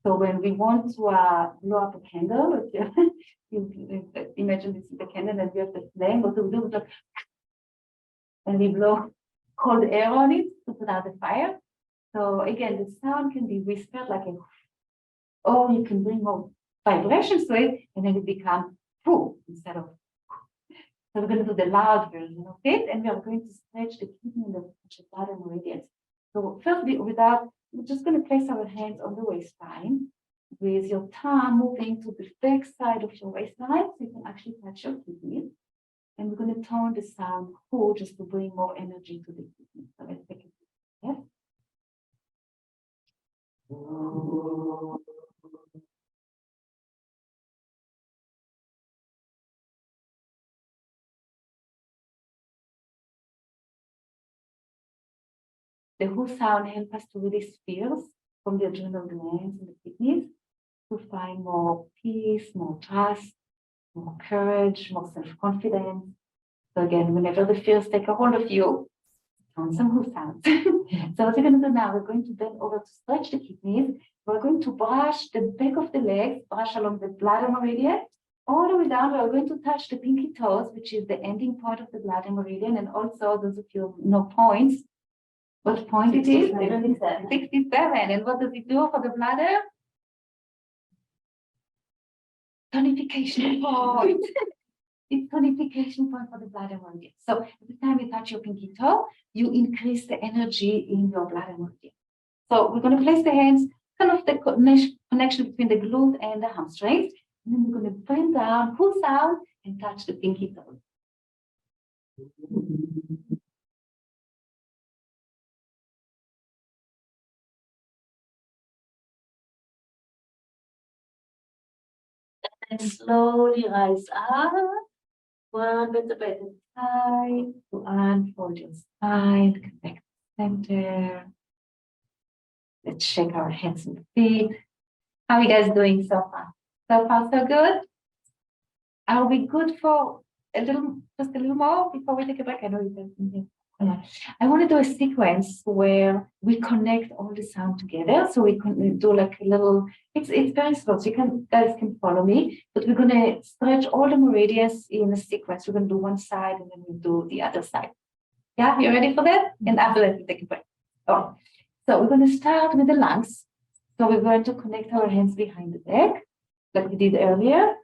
So when we want to blow up a candle, you imagine this is the candle and we have the flame, what do we do? And we blow cold air on it to put out the fire. So again, the sound can be whispered like a, or you can bring more vibrations to it, and then it becomes poo instead of. So we're going to do the loud version of it, and we are going to stretch the kidney and the bladder meridians. So first, we're just going to place our hands on the waistline with your thumb moving to the back side of your waistline, so you can actually touch your kidneys. And we're going to tone the sound who just to bring more energy to the kidney. So let's take it. Yes. The who sound helps us to release fears from the adrenal glands and the kidneys to find more peace, more trust, more courage, more self-confidence. So again, whenever the fears take a hold of you, tone some who sounds. So what we're going to do now, we're going to bend over to stretch the kidneys. We're going to brush the back of the legs, brush along the bladder meridian, all the way down. We're going to touch the pinky toes, which is the ending point of the bladder meridian, and also those of you who know points. What point 67. It is? 67. And what does it do for the bladder? Tonification point. It's tonification point for the bladder meridian. So every time you touch your pinky toe, you increase the energy in your bladder meridian. So we're going to place the hands, kind of the connection between the glute and the hamstrings. And then we're going to bring down, pull down, and touch the pinky toe. And slowly rise up. One vertebra at a time to unfold your spine, connect the center. Let's shake our hands and feet. How are you guys doing so far? So far, so good? Are we good for just a little more before we take a break? I know you guys can hear. Yeah. I want to do a sequence where we connect all the sound together. So we can do like a little, it's very slow, so guys can follow me, but we're going to stretch all the meridians in a sequence. We're going to do one side and then we'll do the other side. Yeah, you ready for that? And after that, we take a break. Oh. So we're going to start with the lungs. So we're going to connect our hands behind the back, like we did earlier.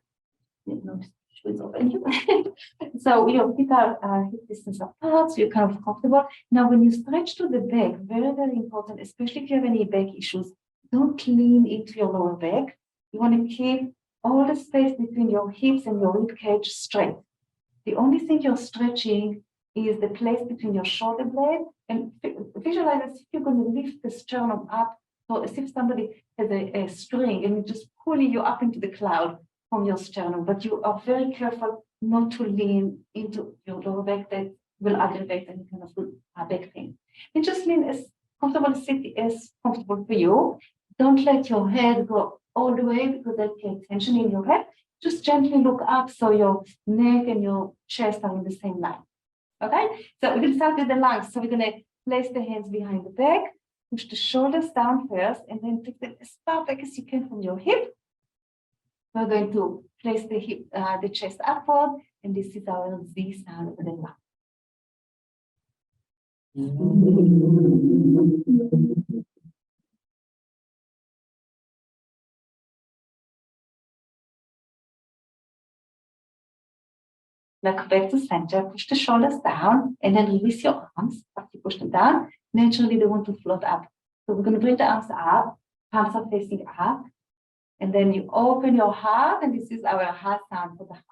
So your feet are hip distance apart, so you're kind of comfortable. Now, when you stretch to the back, very, very important, especially if you have any back issues, don't lean into your lower back. You want to keep all the space between your hips and your rib cage straight. The only thing you're stretching is the place between your shoulder blade, and visualize as if you're going to lift the sternum up, so as if somebody has a string and just pulling you up into the cloud from your sternum, but you are very careful not to lean into your lower back. That will aggravate any kind of back pain. And just lean as comfortable as comfortable for you. Don't let your head go all the way because that creates tension in your head. Just gently look up so your neck and your chest are in the same line. Okay? So we're going to start with the lungs. So we're going to place the hands behind the back, push the shoulders down first, and then take them as far back as you can from your hip. We're going to place the chest upward, and this is our Z sound of the lung. Look back to center, push the shoulders down, and then release your arms. As you push them down, naturally they want to float up. So we're going to bring the arms up, palms are facing up, and then you open your heart, and this is our heart sound for the heart.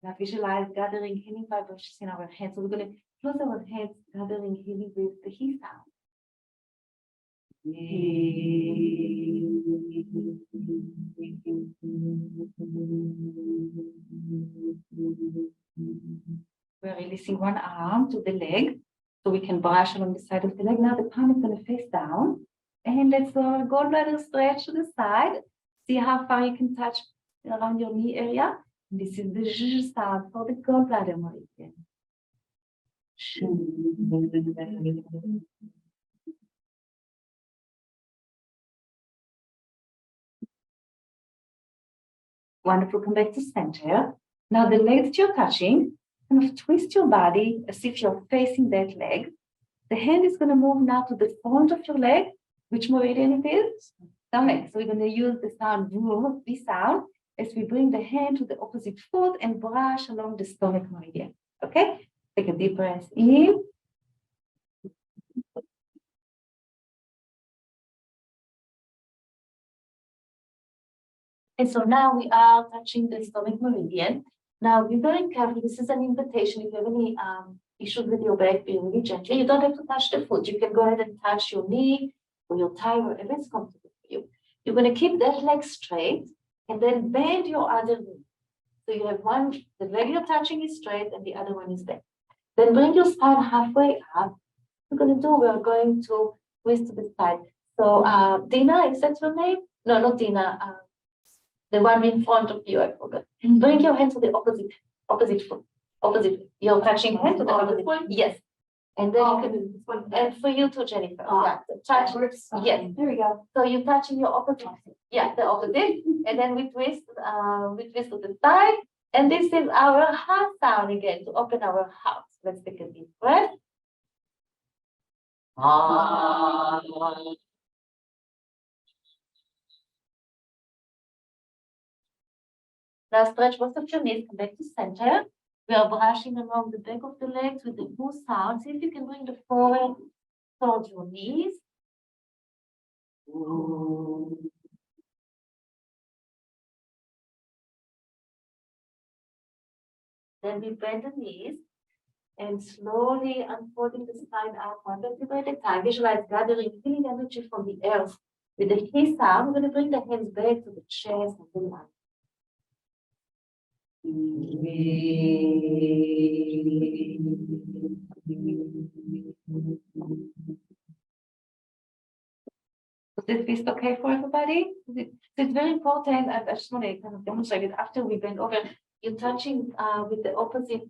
Now visualize gathering healing vibrations in our hands. So we're going to close our heads, gathering healing with the he sound. We're releasing one arm to the leg, so we can brush along the side of the leg. Now the palm is going to face down. And let's go our gallbladder stretch to the side. See how far you can touch around your knee area. And this is the zh sound for the gallbladder meridian. Wonderful. Come back to center. Now the leg that you're touching, kind of twist your body as if you're facing that leg. The hand is going to move now to the front of your leg. Which meridian it is? Stomach. So we're going to use the sound V sound as we bring the hand to the opposite foot and brush along the stomach meridian. Okay? Take a deep breath in. And so now we are touching the stomach meridian. Now be very careful. This is an invitation. If you have any issues with your back, be really gently. You don't have to touch the foot. You can go ahead and touch your knee or your thigh, wherever it's comfortable for you. You're going to keep that leg straight and then bend your other knee. So you have one, the leg you're touching is straight and the other one is bent. Then bring your spine halfway up. We're going to twist to the side. So Dina, is that your name? No, not Dina. The one in front of you, I forgot. Bring your hand to the opposite foot. Opposite. You're touching hand to the opposite. Yes. And then you can, and for you too, Jennifer. Yeah. Touch. Yes. There we go. So you're touching your opposite. Yeah, the opposite. And then we twist to the side. And this is our heart sound again to open our heart. Let's take a deep breath. Now stretch both of your knees, come back to center. We are brushing along the back of the legs with the boo sound. See if you can bring the forehead towards your knees. Then we bend the knees and slowly unfolding the spine out one vertebra at a time. Visualize gathering healing energy from the earth. With the he sound, we're going to bring the hands back to the chest and the line. Was this piece okay for everybody? It's very important. I just want to kind of demonstrate it. After we bend over, you're touching with the opposite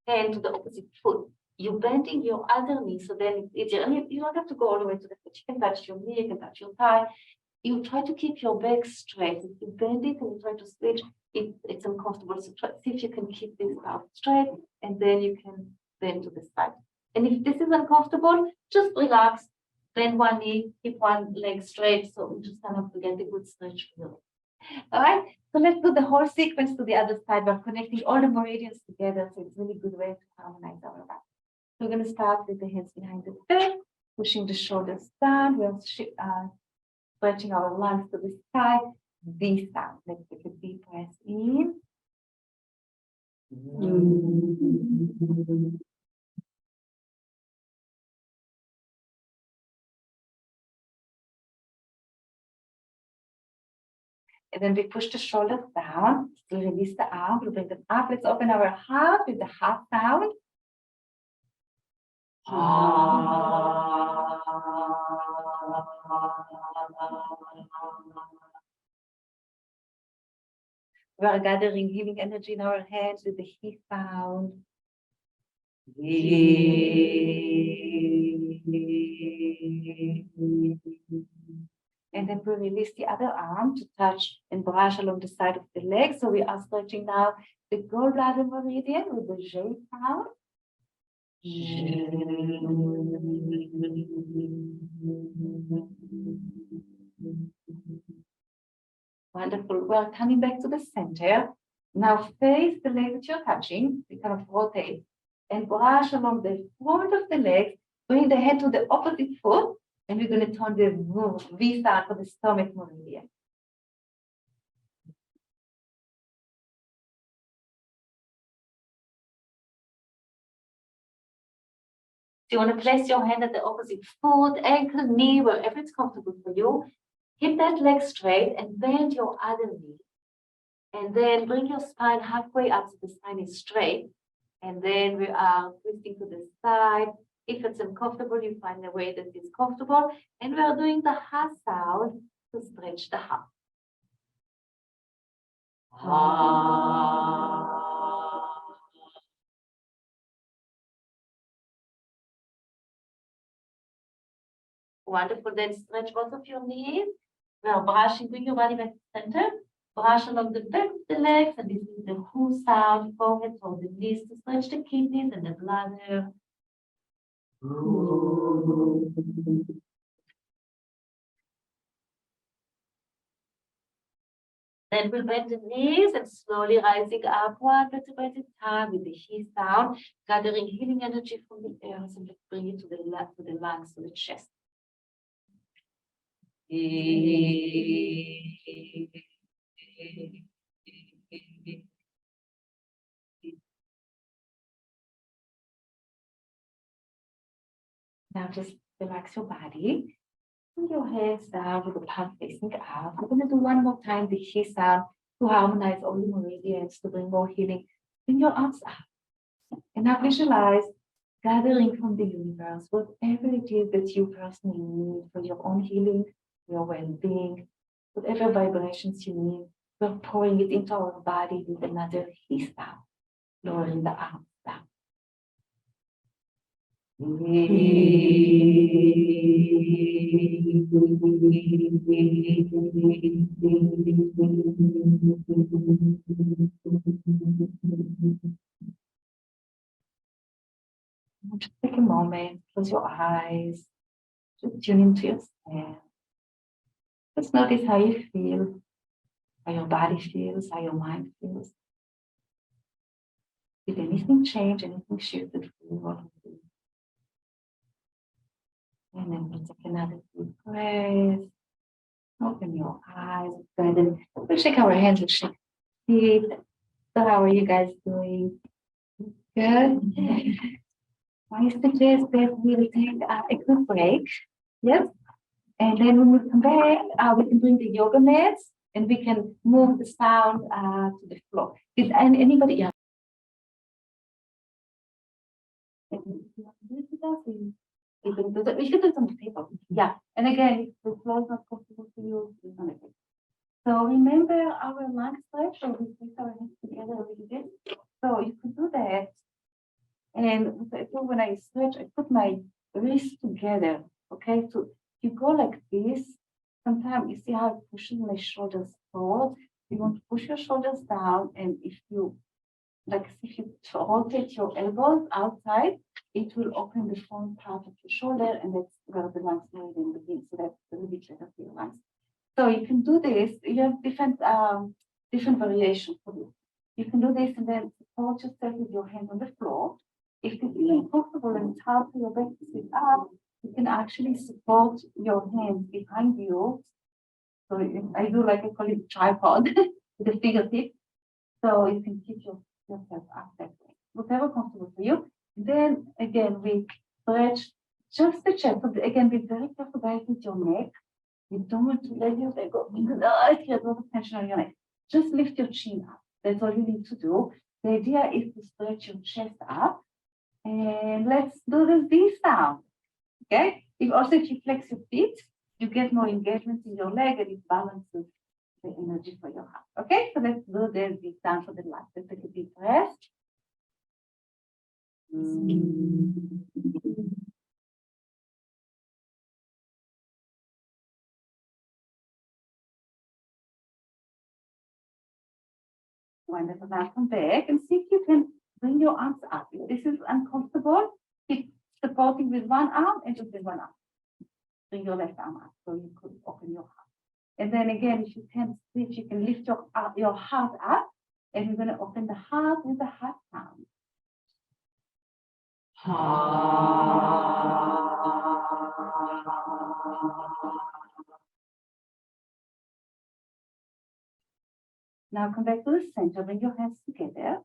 hand to the opposite foot. You're bending your other knee, so then it's easier. And you don't have to go all the way to the foot. You can touch your knee, you can touch your thigh. You try to keep your back straight. If you bend it and you try to switch, it's uncomfortable. So see if you can keep this out straight, and then you can bend to the side. And if this is uncomfortable, just relax, bend one knee, keep one leg straight. So we just kind of get a good stretch for you. All right. So let's do the whole sequence to the other side by connecting all the meridians together. So it's a really good way to harmonize our back. So we're going to start with the hands behind the back, pushing the shoulders down. We're stretching our lungs to the sky. V sound. Let's take a deep breath in. And then we push the shoulders down to release the arm. We'll bring them up. Let's open our heart with the heart sound. We are gathering healing energy in our hands with the he sound. And then we release the other arm to touch and brush along the side of the leg. So we are stretching now the gallbladder meridian with the J sound. Wonderful. We're coming back to the center. Now face the leg that you're touching. We kind of rotate and brush along the front of the leg. Bring the head to the opposite foot. And we're going to turn the V sound for the stomach meridian. So you want to place your hand at the opposite foot, ankle, knee, wherever it's comfortable for you. Keep that leg straight and bend your other knee. And then bring your spine halfway up so the spine is straight. And then we are twisting to the side. If it's uncomfortable, you find a way that is comfortable. And we are doing the ha sound to stretch the heart. Wonderful. Then stretch both of your knees. We are brushing, bring your body back to center. Brush along the back of the legs, and this is the who sound, forehead or the knees to stretch the kidneys and the bladder. Then we'll bend the knees and slowly rising up one vertebra at a time with the he sound, gathering healing energy from the earth and bring it to the lungs, to the chest. Now just relax your body. Bring your hands down with the palm facing up. We're going to do one more time the he sound to harmonize all the meridians, to bring more healing. Bring your arms up. And now visualize gathering from the universe whatever it is that you personally need for your own healing, your well-being, whatever vibrations you need. We're pouring it into our body with another he sound, lowering the arms down. Just take a moment, close your eyes, just tune into yourself. Just notice how you feel, how your body feels, how your mind feels. Did anything change, anything shifted for you? And then we'll take another deep breath. Open your eyes. Go ahead and we'll shake our hands and shake feet. So how are you guys doing? Good. I suggest that we will take a quick break. Yes. And then when we come back, we can bring the yoga mats and we can move the sound to the floor. Is anybody else? We can do that. We should do it on the table. Yeah. And again, if the floor is not comfortable for you, it's not okay. So remember our lung stretch, or we place our hands together a little bit. So you could do that. And when I stretch, I put my wrists together. Okay, so you go like this. Sometimes you see how it pushes my shoulders forward. You want to push your shoulders down, and if you rotate your elbows outside, it will open the front part of your shoulder, and that's where the lungs meridian begins. So that's a little bit better for your lungs. So you can do this. You have different variations for this. You can do this and then support yourself with your hands on the floor. If you feel uncomfortable and it's hard for your back to sit up, you can actually support your hands behind you. So I call it tripod with the fingertips. So you can keep yourself up that way. Whatever comfortable for you. Then again, we stretch just the chest. So again, be very careful guys with your neck. You don't want to let your leg go because it creates a lot of tension on your neck. Just lift your chin up. That's all you need to do. The idea is to stretch your chest up. And let's do the V sound. Okay? If you flex your feet, you get more engagement in your leg and it balances the energy for your heart. Okay? So let's do the V sound for the last. Let's take a deep breath. Wonderful. Now come back and see if you can bring your arms up. If this is uncomfortable, keep supporting with one arm and just with one arm. Bring your left arm up so you could open your heart. And then again, if you can switch, you can lift your heart up, and we're going to open the heart with the heart sound. Now come back to the center, bring your hands together,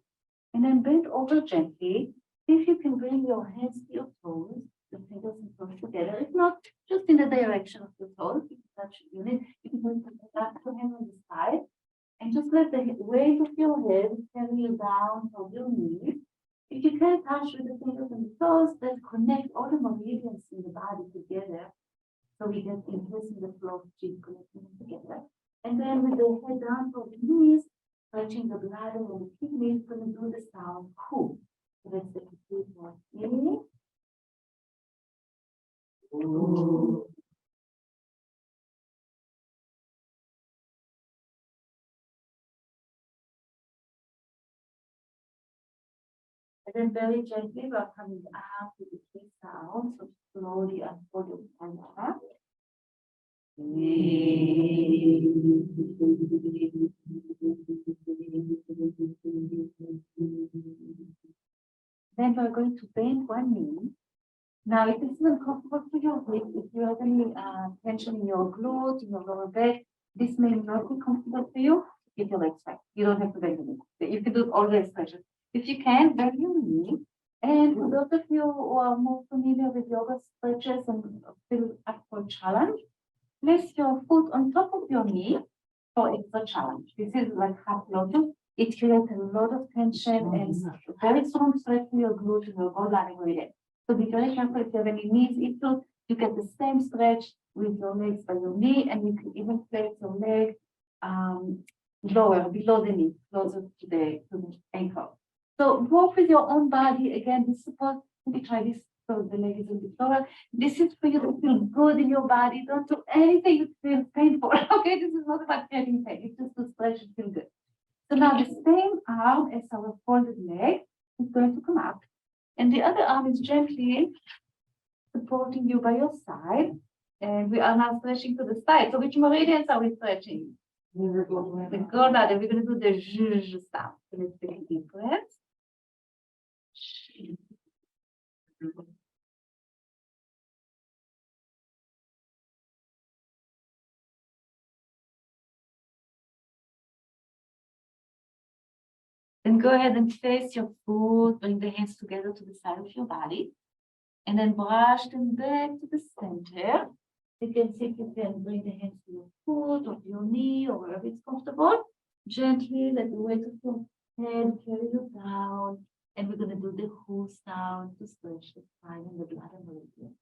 and then bend over gently. If you can bring your hands to your toes, the fingers and toes together. If not, just in the direction of your toes. You can touch your unit. You can put the back of your hand on the side. And just let the weight of your head carry you down from your knees. If you can't touch with the fingers and the toes, let's connect all the meridians in the body together. So we get increase in the flow of chi, connecting them together. And then with the head down from the knees, touching the bladder and the kidneys, going to do the sound who. So that's the complete one. In. And then very gently, we're coming up with the key sound. So slowly unfold your hand up. Then we're going to bend one knee. Now, if this is uncomfortable for your hip, if you have any tension in your glute, in your lower back, this may not be comfortable for you. Keep your legs straight. You don't have to bend the knee. You can do all the stretches. If you can, bend your knee. And for those of you who are more familiar with yoga stretches and feel up for a challenge, place your foot on top of your knee for extra challenge. This is like half lotus. It creates a lot of tension and very strong stretch for your glute and your gallbladder meridian. So be very careful if you have any knees issues. You get the same stretch with your legs by your knee, and you can even place your leg lower, below the knee, closer to the ankle. So work with your own body. Again, this support, maybe try this so the leg is a bit lower. This is for you to feel good in your body. Don't do anything that feels painful. Okay, this is not about getting pain. It's just to stretch and feel good. So now the same arm as our folded leg is going to come up. And the other arm is gently supporting you by your side. And we are now stretching to the side. So which meridians are we stretching? The gallbladder. We're going to do the zh sound. So let's take a deep breath. Then go ahead and face your foot, bring the hands together to the side of your body, and then brush them back to the center. You can see if you can bring the hands to your foot or to your knee or wherever it's comfortable. Gently let the weight of your head carry you down, and we're going to do the who sound to stretch the spine and the bladder meridian.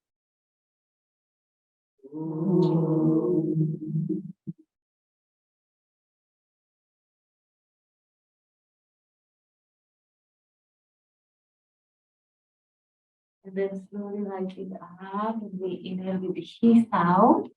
And then slowly rising up, and we inhale with the he sound.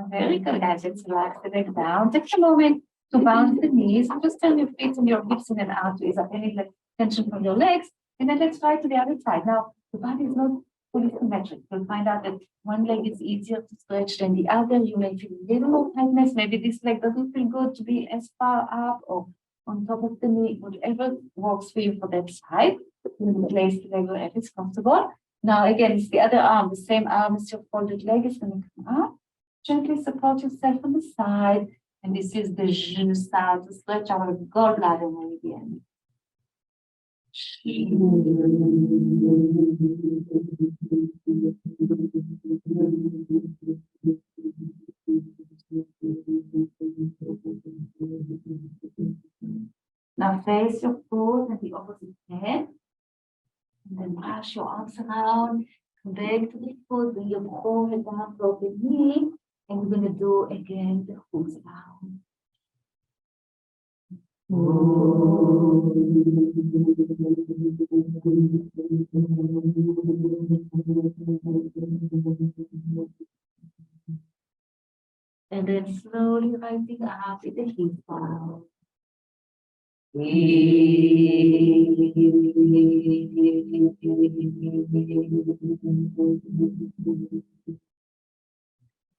Very good, guys. Let's relax the neck down. Take a moment to bounce the knees. Just turn your feet and your hips in and out to ease up any tension from your legs. And then let's try to the other side. Now, the body is not fully symmetric. You'll find out that one leg is easier to stretch than the other. You may feel a little more tightness. Maybe this leg doesn't feel good to be as far up or on top of the knee. Whatever works for you for that side. You can place the leg wherever it's comfortable. Now, again, it's the other arm. The same arm as your folded leg is going to come up. Gently support yourself on the side. And this is the zh sound to stretch our gallbladder meridian. Now face your foot and the opposite hand. And then brush your arms around. Come back to the foot. Bring your forehead down from the knee. And we're going to do again the who sound. And then slowly rising up with the he sound.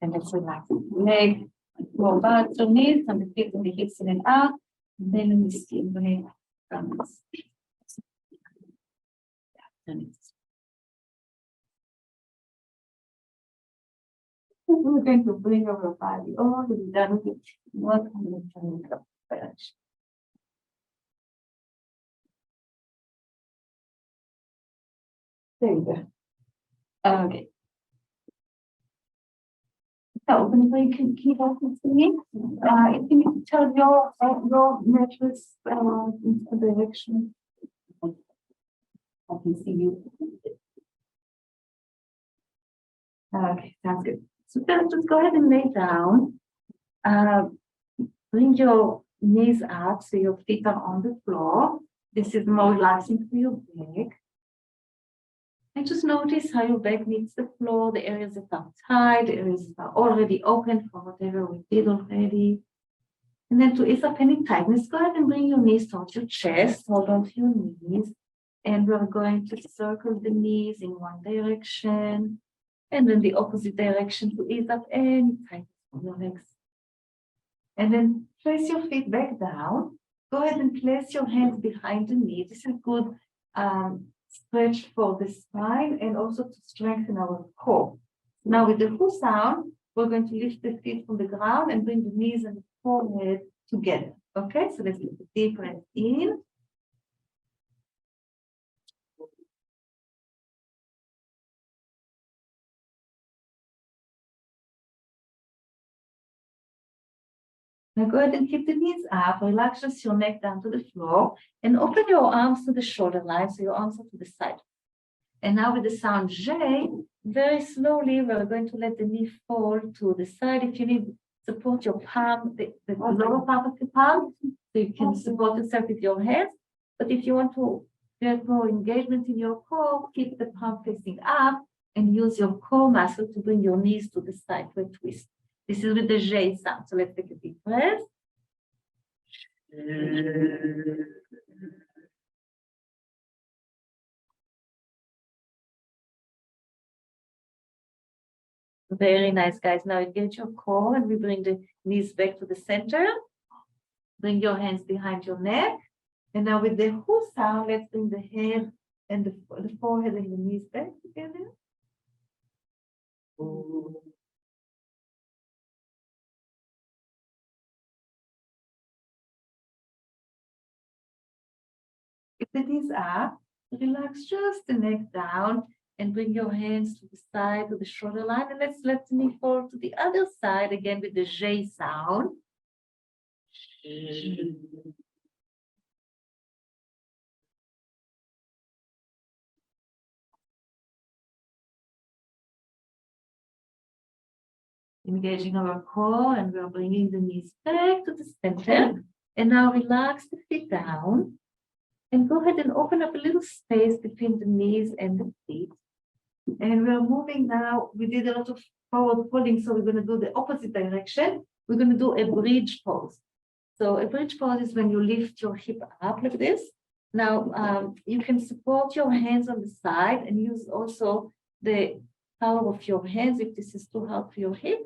And let's relax the leg, go back to knees, and the feet and the hips in and out. And then we see the thumbs. We're going to bring our body all the way down with what I'm going to finish. There you go. Okay. So when you can keep on listening, if you need to tell your mattress into the direction, I can see you. Okay, sounds good. So then just go ahead and lay down. Bring your knees up so your feet are on the floor. This is more relaxing for your back. And just notice how your back meets the floor, the areas that are tight, the areas that are already open for whatever we did already. And then to ease up any tightness, go ahead and bring your knees towards your chest, hold on to your knees. And we're going to circle the knees in one direction and then the opposite direction to ease up any tightness on your legs. And then place your feet back down. Go ahead and place your hands behind the knee. This is good stretch for the spine and also to strengthen our core. Now with the who sound, we're going to lift the feet from the ground and bring the knees and the forehead together. Okay, so let's take a deep breath in. Now go ahead and keep the knees up, relax just your neck down to the floor and open your arms to the shoulder line so your arms are to the side. And now with the sound J, very slowly we're going to let the knee fall to the side. If you need support your palm, the lower part of the palm, so you can support yourself with your hands. But if you want to get more engagement in your core, keep the palm facing up and use your core muscle to bring your knees to the side for a twist. This is with the J sound. So let's take a deep breath. Very nice, guys. Now engage your core and we bring the knees back to the center. Bring your hands behind your neck. And now with the who sound, let's bring the head and the forehead and the knees back together. If the knees up, relax just the neck down and bring your hands to the side of the shoulder line. And let's let the knee fall to the other side again with the J sound. Engaging our core and we're bringing the knees back to the center. And now relax the feet down and go ahead and open up a little space between the knees and the feet. And we're moving now. We did a lot of forward folding, so we're going to do the opposite direction. We're going to do a bridge pose. So a bridge pose is when you lift your hip up like this. Now you can support your hands on the side and use also the power of your hands if this is too hard for your hip.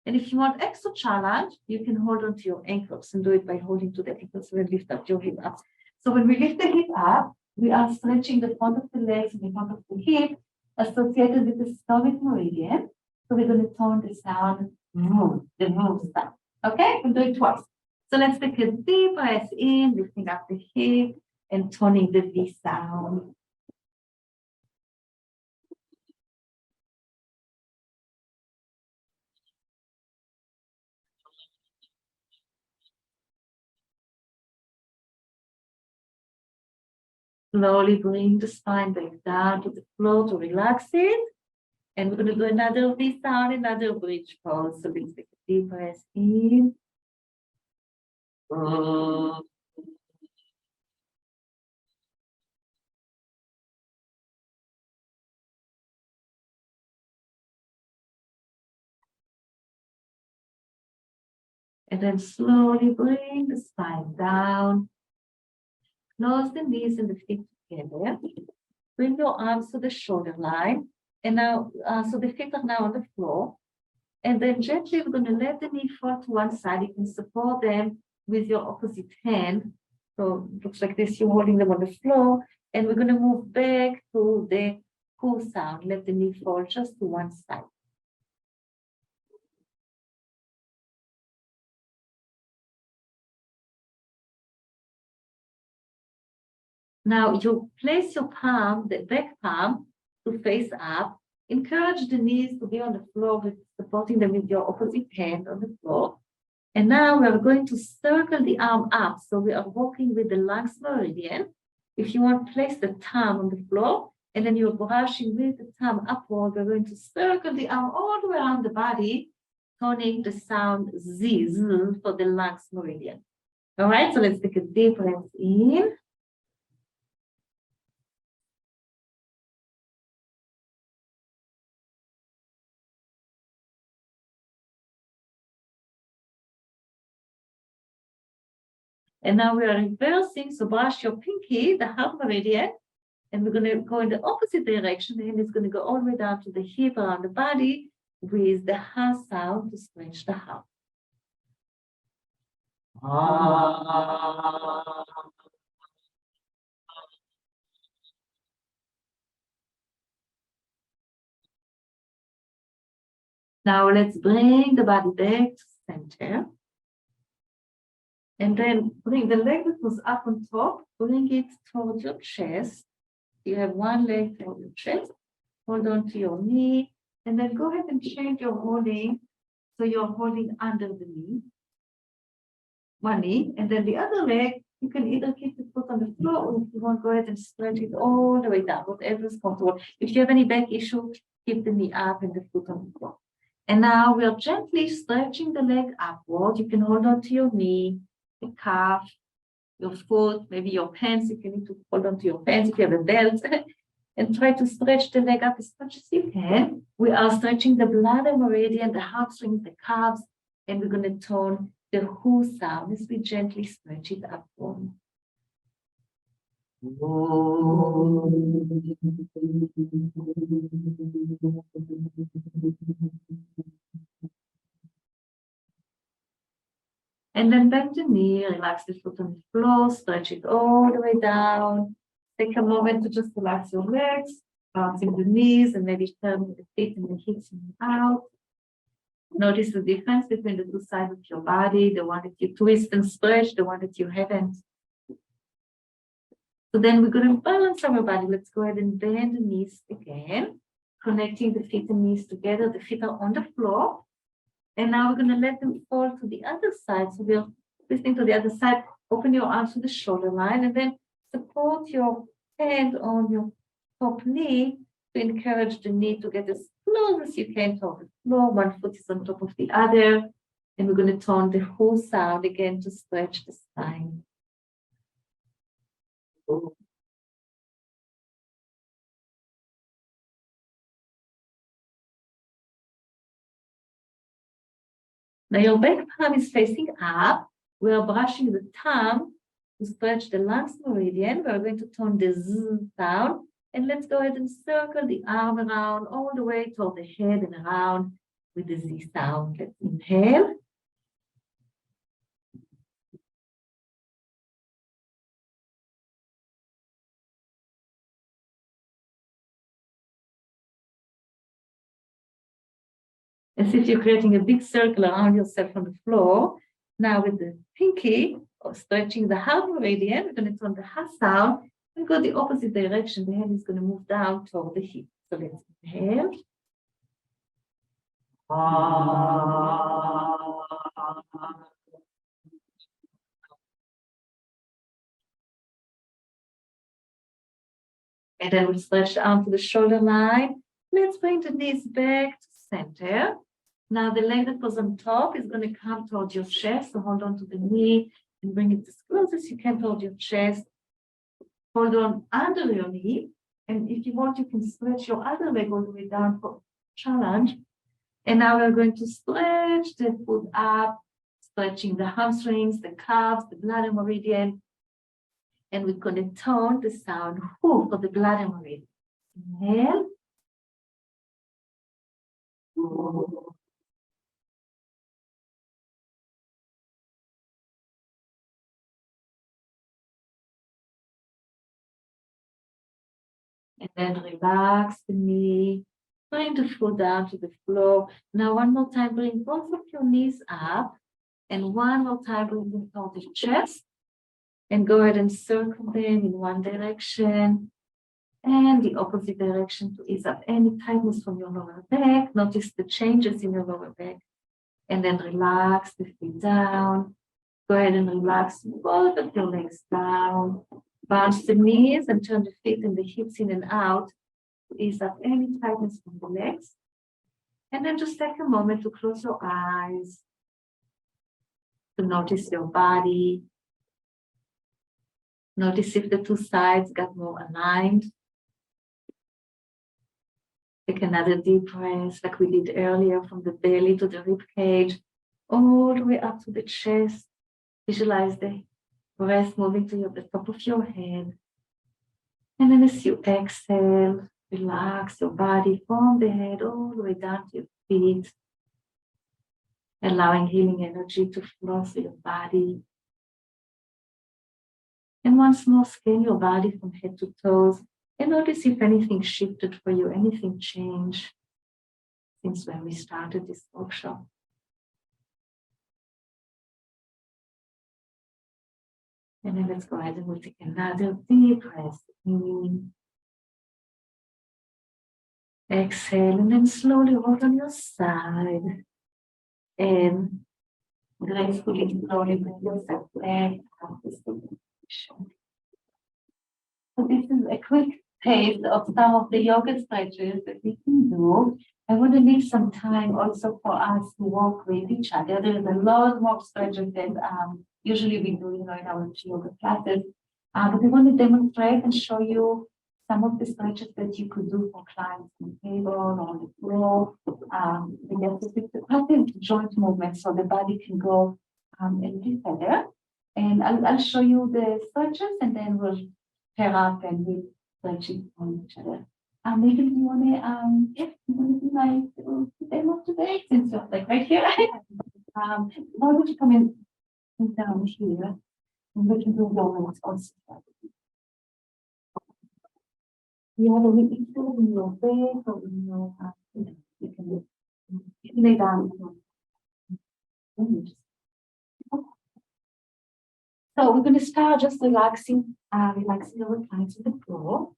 And if you want extra challenge, you can hold on to your ankles and do it by holding to the ankles and lift up your hip up. So when we lift the hip up, we are stretching the front of the legs and the front of the hip associated with the stomach meridian. So we're going to tone the sound move, the move sound. Okay, we'll do it twice. So let's take a deep breath in, lifting up the hip and toning the V sound. Slowly bring the spine back down to the floor to relax it. And we're going to do another V sound, another bridge pose. So let's take a deep breath in. And then slowly bring the spine down. Close the knees and the feet together. Bring your arms to the shoulder line. And now, so the feet are now on the floor. And then gently, we're going to let the knee fall to one side. You can support them with your opposite hand. So it looks like this, you're holding them on the floor. And we're going to move back to the cool sound. Let the knee fall just to one side. Now you place your palm, the back palm, to face up. Encourage the knees to be on the floor, with supporting them with your opposite hand on the floor. And now we're going to circle the arm up. So we are walking with the lungs meridian. If you want, place the thumb on the floor, and then you're brushing with the thumb upward. We're going to circle the arm all the way around the body, toning the sound Z, Z for the lungs meridian. All right, so let's take a deep breath in. And now we are reversing, so brush your pinky, the heart meridian, and we're going to go in the opposite direction. The hand is going to go all the way down to the hip around the body with the ha sound to stretch the heart. Now let's bring the body back to center. And then bring the leg that was up on top, bring it towards your chest. You have one leg toward your chest. Hold on to your knee. And then go ahead and change your holding. So you're holding under the knee. One knee. And then the other leg, you can either keep the foot on the floor, or if you want, go ahead and stretch it all the way down, whatever is comfortable. If you have any back issue, keep the knee up and the foot on the floor. And now we are gently stretching the leg upward. You can hold on to your knee, the calf, your foot, maybe your pants, if you need to hold on to your pants, if you have a belt, and try to stretch the leg up as much as you can. We are stretching the bladder meridian, the hamstrings, the calves, and we're going to tone the who sound as we gently stretch it upward. And then bend the knee, relax the foot on the floor, stretch it all the way down. Take a moment to just relax your legs, bouncing the knees, and maybe turn the feet and the hips out. Notice the difference between the two sides of your body, the one that you twist and stretch, the one that you haven't. So then we're going to balance our body. Let's go ahead and bend the knees again, connecting the feet and knees together. The feet are on the floor. And now we're going to let them fall to the other side. So we're twisting to the other side. Open your arms to the shoulder line, and then support your hand on your top knee to encourage the knee to get as close as you can to the floor. One foot is on top of the other. And we're going to tone the who sound again to stretch the spine. Now your back palm is facing up. We are brushing the thumb to stretch the lungs meridian. We're going to tone the Z sound. And let's go ahead and circle the arm around all the way toward the head and around with the Z sound. Let's inhale. As if you're creating a big circle around yourself on the floor. Now with the pinky, or stretching the heart meridian, we're going to turn the ha sound and go the opposite direction. The hand is going to move down toward the hip. So let's inhale. And then we'll stretch the arm to the shoulder line. Let's bring the knees back to center. Now the leg that was on top is going to come towards your chest. So hold on to the knee and bring it as close as you can towards your chest. Hold on under your knee. And if you want, you can stretch your other leg all the way down for challenge. And now we're going to stretch the foot up, stretching the hamstrings, the calves, the bladder meridian. And we're going to tone the sound who for the bladder meridian. Inhale. And then relax the knee, bring the foot down to the floor. Now one more time, bring both of your knees up. And one more time, bring them toward the chest. And go ahead and circle them in one direction and the opposite direction to ease up any tightness from your lower back. Notice the changes in your lower back. And then relax the feet down. Go ahead and relax both of your legs down. Bounce the knees and turn the feet and the hips in and out to ease up any tightness from the legs. And then just take a moment to close your eyes, to notice your body. Notice if the two sides got more aligned. Take another deep breath like we did earlier from the belly to the rib cage, all the way up to the chest. Visualize the breath moving to the top of your head. And then as you exhale, relax your body from the head all the way down to your feet, allowing healing energy to flow through your body. And once more, scan your body from head to toes and notice if anything shifted for you, anything changed since when we started this workshop. And then let's go ahead and we'll take another deep breath in. Exhale, and then slowly roll on your side. And gracefully, slowly bring yourself back out of the position. So this is a quick taste of some of the yoga stretches that we can do. I want to leave some time also for us to walk with each other. There is a lot more stretches that usually we do, in our yoga classes. But we want to demonstrate and show you some of the stretches that you could do for clients on the table or on the floor. Passive joint movement so the body can go a little better. And I'll show you the stretches and then we'll pair up and we'll stretch it on each other. Maybe you want to, do like demo today since you're like right here. Why don't you come in down here and we can do moments also. You have a little food in your bed or in your you can lay down. So we're going to start just relaxing our reclines to the floor.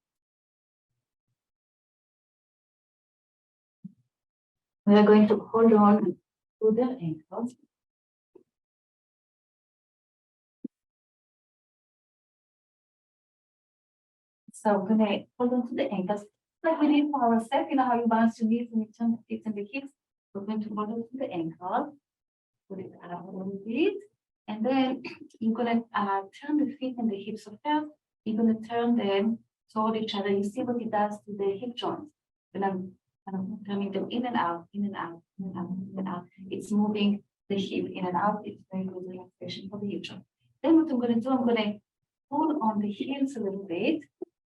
We are going to hold on to the ankles. So we're going to hold on to the ankles like we did for ourselves. You know how you bounce your knees and you turn the feet and the hips. We're going to hold on to the ankle. Put it out a little bit. And then you're going to turn the feet and the hips. So first, you're going to turn them toward each other. You see what it does to the hip joints. When I'm kind of turning them in and out, in and out, in and out, in and out. It's moving the hip in and out. It's very good relaxation for the hip joint. Then what I'm going to do, I'm going to pull on the heels a little bit.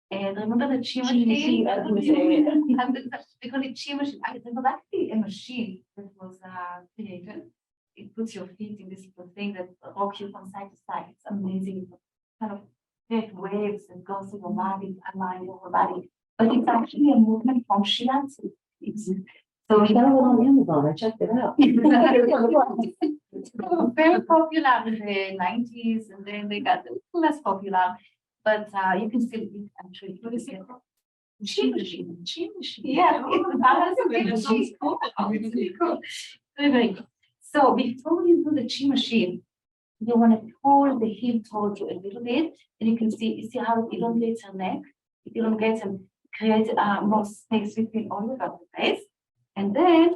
And remember the chi machine? We call it chi machine. It was actually a machine that was created. It puts your feet in this little thing that rocks you from side to side. It's amazing. It's kind of create waves and goes through your body, align your whole body. But it's actually a movement from shiatsu. So we got a little on Amazon. I checked it out. It's very popular in the 90s, and then they got a little less popular. But you can still eat actually. What is it called? Chi machine. Chi machine. Yeah, it's cool. Very good. So before you do the chi machine, you want to pull the hip towards you a little bit, and you can see how it elongates your neck. It elongates and creates more space between all the vertebrae. And then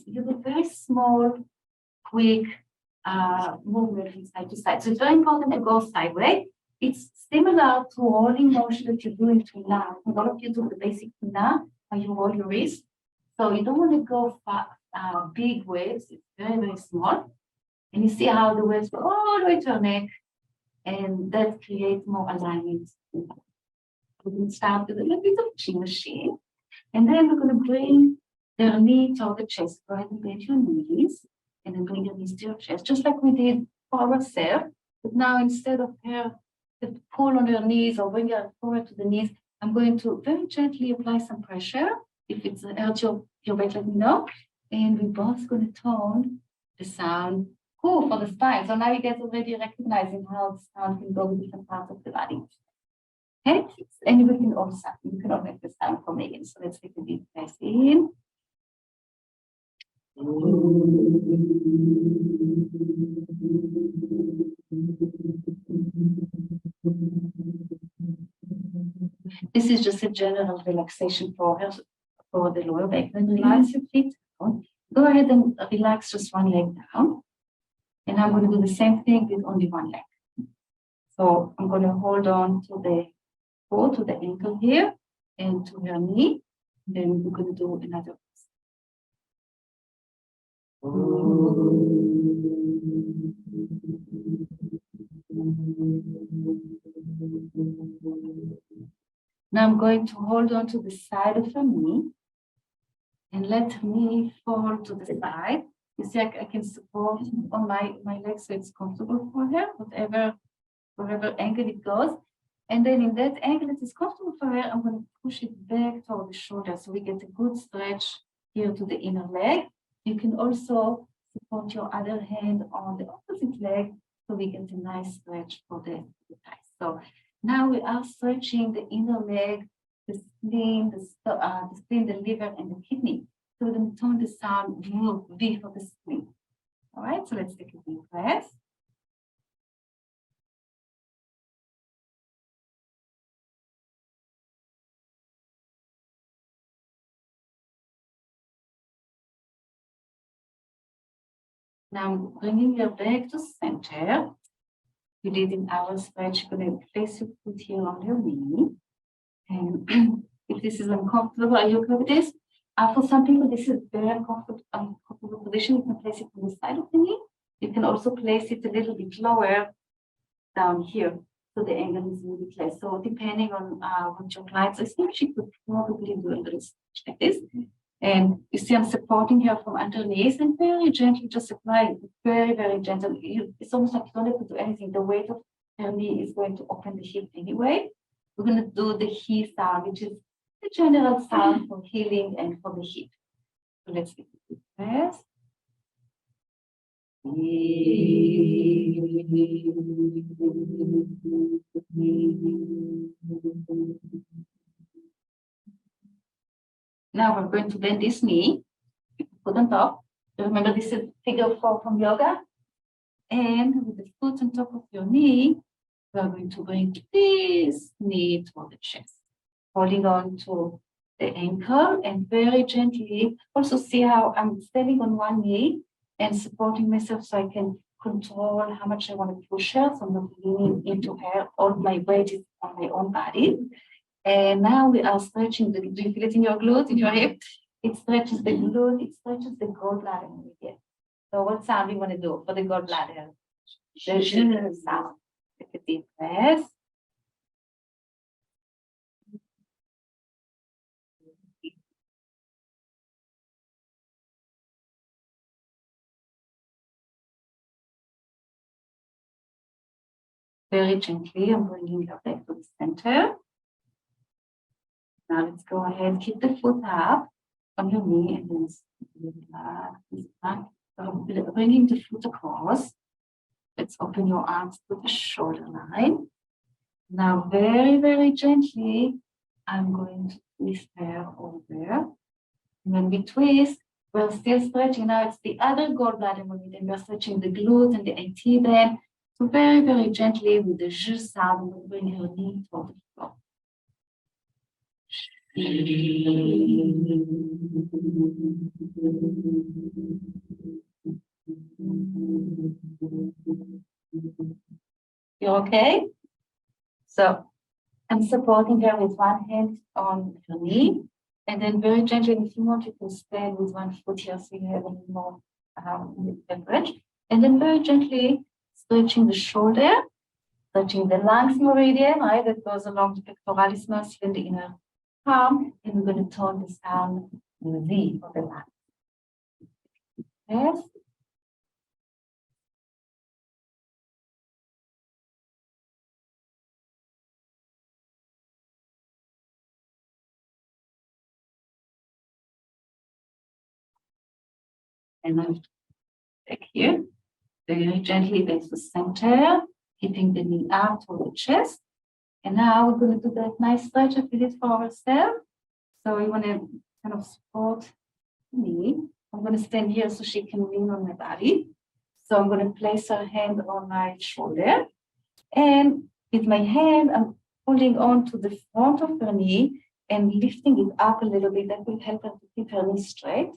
you do very small, quick movement from side to side. So it's very important to go sideways. It's similar to rolling motion that you do in tuna. A lot of you do the basic tuna, how you roll your wrist. So you don't want to go big waves. It's very, very small. And you see how the waves go all the way to your neck. And that creates more alignment. We can start with a little bit of chi machine. And then we're going to bring the knee toward the chest. Go ahead and bend your knees. And then bring your knees to your chest, just like we did for ourselves. But now instead of the pull on your knees or bring your forward to the knees, I'm going to very gently apply some pressure. If it's hurts your back, let me know. And we're both going to tone the sound Cool for the spine. So now you guys already recognizing how the sound can go with different parts of the body. Okay, and you can also make the sound for Megan. So let's take a deep breath in. This is just a general relaxation for the lower back. Then relax your feet down. Go ahead and relax just one leg down. And I'm going to do the same thing with only one leg. So I'm going to hold on to the foot, to the ankle here, and to your knee. Then we're going to do another. Now I'm going to hold on to the side of her knee and let me fall to the side. You see, I can support on my legs so it's comfortable for her, whatever angle it goes. And then in that angle that is comfortable for her, I'm going to push it back toward the shoulder so we get a good stretch here to the inner leg. You can also support your other hand on the opposite leg so we get a nice stretch for the thighs. So now we are stretching the inner leg, the spleen, the liver, and the kidney. So we're going to tone the sound V for the spleen. All right, so let's take a deep breath. Now bringing your back to center. You did in our stretch, you're going to place your foot here on your knee. And if this is uncomfortable, are you okay with this? For some people, this is very uncomfortable position. You can place it on the side of the knee. You can also place it a little bit lower down here. So the angle is a little bit less. So depending on what your clients, I think she could probably do a little stretch like this. And you see, I'm supporting her from underneath and very gently just apply very, very gentle. It's almost like you don't have to do anything. The weight of her knee is going to open the hip anyway. We're going to do the he sound, which is the general sound for healing and for the hip. So let's take a deep breath. Now we're going to bend this knee, foot on top. Remember, this is figure 4 from yoga. And with the foot on top of your knee, we're going to bring this knee toward the chest, holding on to the ankle and very gently. Also see how I'm standing on one knee and supporting myself so I can control how much I want to push her. So I'm not leaning into her. All my weight is on my own body. And now we are stretching do you feel it in your glutes, in your hip? It stretches the glute, it stretches the gallbladder meridian. So what sound we want to do for the gallbladder? The sound. Take a deep breath. Very gently, I'm bringing your back to the center. Now let's go ahead, keep the foot up on your knee and then relax. Bringing the foot across. Let's open your arms to the shoulder line. Now very, very gently, I'm going to twist her over. And when we twist, we're still stretching. Now it's the other gallbladder meridian. We're stretching the glute and the IT band. So very, very gently with the zh sound, we'll bring her knee toward the floor. You okay? So I'm supporting her with one hand on her knee, and then very gently, if you want, you can stand with one foot here so you have a little more leverage. And then very gently stretching the shoulder, stretching the lungs meridian, right? That goes along the pectoralis muscle in the inner palm, and we're going to tone the sound V for the lungs. Yes. And I'm back here. very gently base the center, keeping the knee up toward the chest. And now we're going to do that nice stretch that we did for ourselves. So we want to kind of support the knee. I'm going to stand here so she can lean on my body. So I'm going to place her hand on my shoulder. And with my hand, I'm holding on to the front of her knee and lifting it up a little bit. That will help her to keep her knee straight.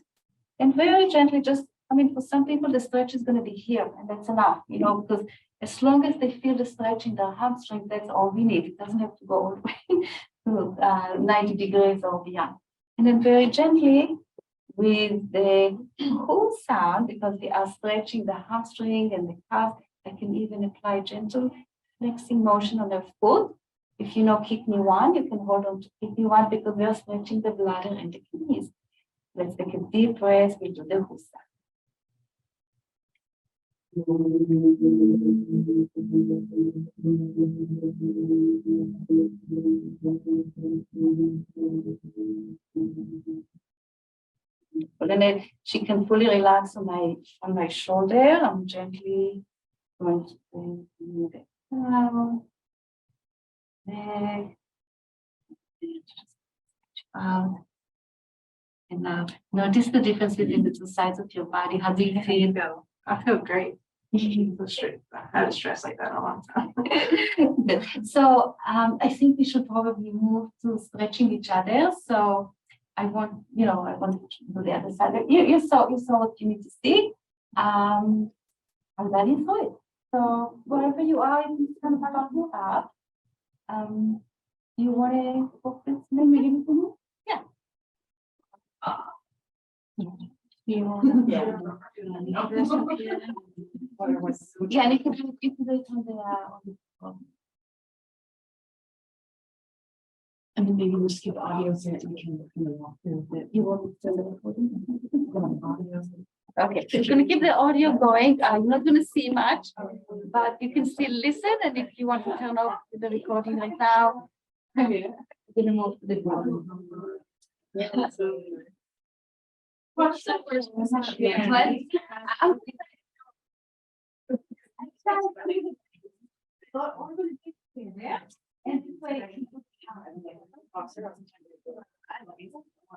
And very gently, just, I mean, for some people, the stretch is going to be here, and that's enough, you know, because as long as they feel the stretch in their hamstring, that's all we need. It doesn't have to go all the way to 90 degrees or beyond. And then very gently, with the whole sound, because we are stretching the hamstring and the calf, I can even apply gentle flexing motion on the foot. If you know kidney one, you can hold on to kidney one because we are stretching the bladder and the kidneys. Let's take a deep breath into the husa. But then she can fully relax on my shoulder. I'm gently going to bring it down. Neck. Out. And now notice the difference between the two sides of your body. How do you feel? I feel great. I had stress like that a long time. Good. So I think we should probably move to stretching each other. So I want to do the other side. You saw what you need to see. I'm ready for it. So wherever you are, you can stand up up. You want to focus maybe? Yeah. Yeah, and you can do it on the And then maybe we'll skip audio so that we can walk through it. you want to send the recording? Audio. Okay, so we're going to keep the audio going. You're not going to see much, but you can still listen. And if you want to turn off the recording right now, I'm going to move to the recording. What's the first message? Yeah. And this way,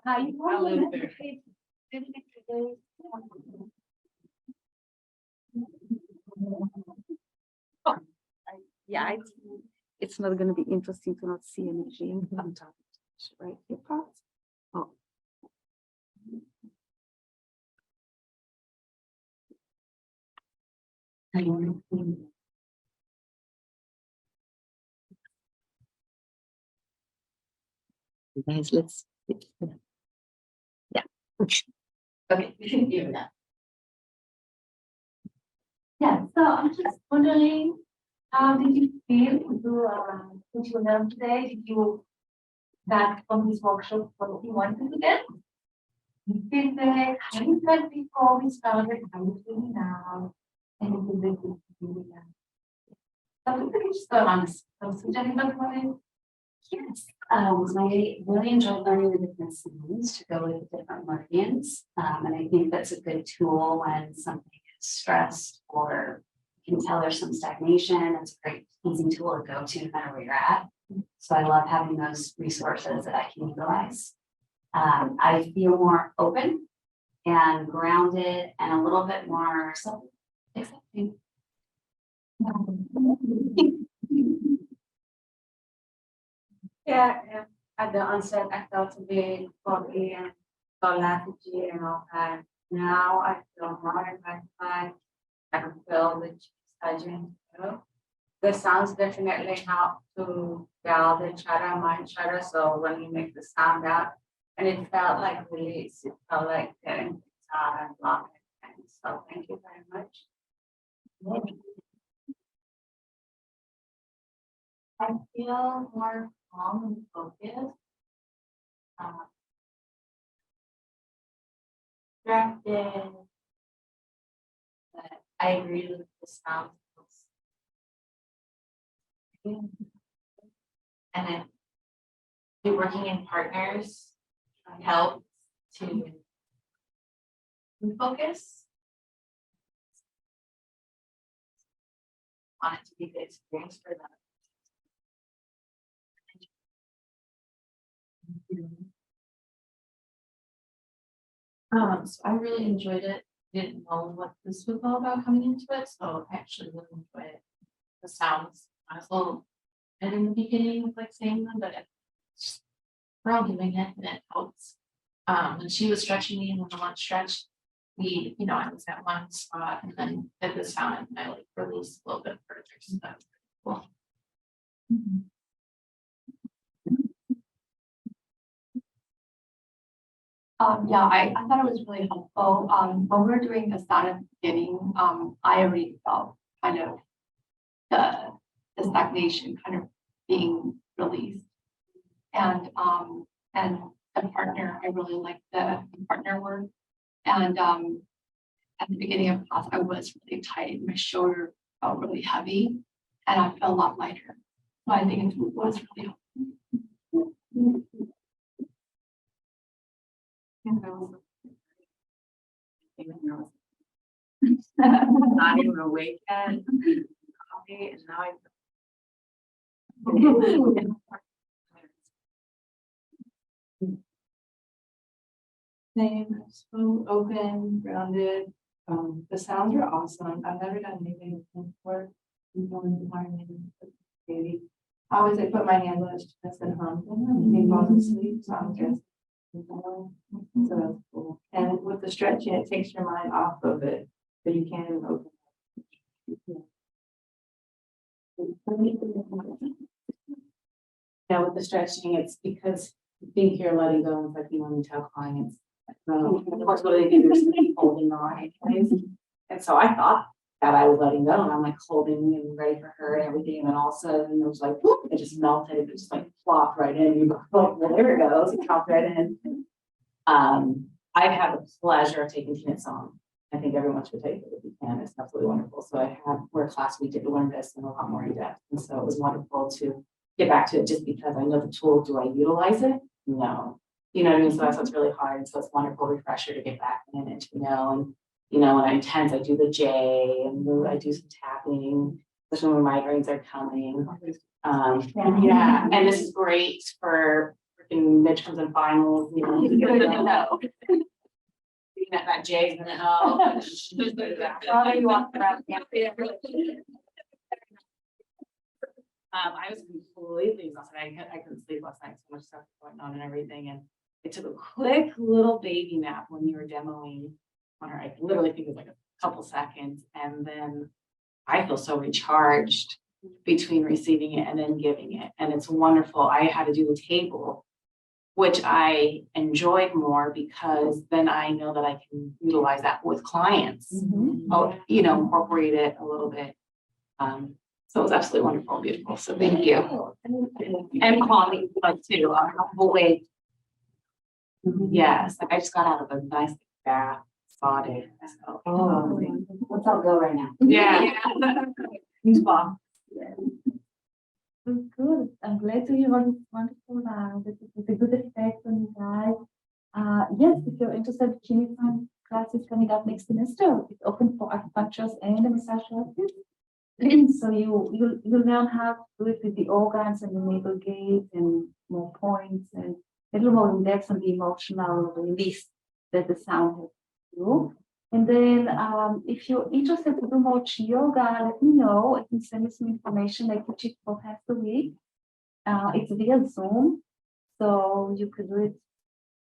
I live there. Yeah, it's not going to be interesting to not see anything on top. Right here, parts. Oh. Guys, let's. Yeah. Okay. Yeah. So I'm just wondering, how did you feel to do what you learned today? Did you back from this workshop what you wanted to get? You feel that how you felt before we started, how you feel now, and you feel that you feel that. So we can just go on. So Jenny, what? Yes, I really enjoyed learning the different sounds to go with the different meridians. And I think that's a good tool when something is stressed or you can tell there's some stagnation. It's a great, easy tool to go to no matter where you're at. So I love having those resources that I can utilize. I feel more open and grounded and a little bit more self-accepting. Yeah, at the onset, I felt a bit foggy and low lethargy and all that. Now I feel more identified. I can feel the surging through. The sounds definitely help to dial the chatter, mind chatter. So when you make the sound out, and it felt like release, it felt like getting things out and blocking things. So thank you very much. I feel more calm and focused. Distracted. But I agree with the sound. And then working in partners helps to focus. want it to be a good experience for them. So I really enjoyed it. Didn't know what this was all about coming into it, so I actually really enjoyed it. The sounds, I was a little, and in the beginning, like saying them, but it's, we're all doing it and it helps. When she was stretching me and when the one stretched, I was at one spot and then did the sound and I like released a little bit further. So that's cool. Yeah, I thought it was really helpful. When we were doing the sound at the beginning, I already felt kind of the stagnation kind of being released. And the partner, I really liked the partner work. And at the beginning of class, I was really tight. My shoulder felt really heavy and I felt a lot lighter. So I think it was really helpful. Not even awake yet. Coffee and now Same, so open, grounded. The sounds are awesome. I've never done anything before. Baby. I always like put my hand on his chest and hum, and he falls asleep, so I'm just. So that's cool. And with the stretching, it takes your mind off of it, so you can open. Yeah, with the stretching, it's because you think you're letting go, it's like you want to tell clients. Of course, what do they do? They're just holding on. And so I thought that I was letting go, and I'm like holding and ready for her and everything. And then all of a sudden it was like, whoop, it just melted. It just like plopped right in. You go, well, there it goes. It dropped right in. I've had the pleasure of taking Tina song. I think everyone should take it if you can. It's absolutely wonderful. So I had where class we did learn this and a lot more in depth. And so it was wonderful to get back to it just because I know the tool. Do I utilize it? No. You know what I mean? So that's what's really hard. So it's a wonderful refresher to get back in and to know. And when I'm tense, I do the J and I do some tapping, especially when migraines are coming. Yeah, and this is great for freaking midterms and finals. That J is gonna help. You walk around. I was completely exhausted. I couldn't sleep last night. So much stuff going on and everything. And I took a quick little baby nap when you were demoing on her. I literally think it was like a couple seconds. And then I feel so recharged between receiving it and then giving it. And it's wonderful. I had to do the table, which I enjoyed more because then I know that I can utilize that with clients. Oh, incorporate it a little bit. So it was absolutely wonderful and beautiful. So thank you. And calming too. Wait. Yes, like I just got out of a nice bath, spa day. So, Let's all go right now. yeah. Spa. Good. I'm glad to hear all this wonderful that it was a good effect on you guys. Yes, if you're interested, qigong class is coming up next semester. It's open for acupuncturists and the massage therapists. So you'll learn how to do it with the organs and the navel gate and more points and a little more in depth on the emotional release that the sound has to do. And then if you're interested to do more chi yoga, let me know. I can send you some information. I teach it 4 times a week. It's via Zoom, so you could do it,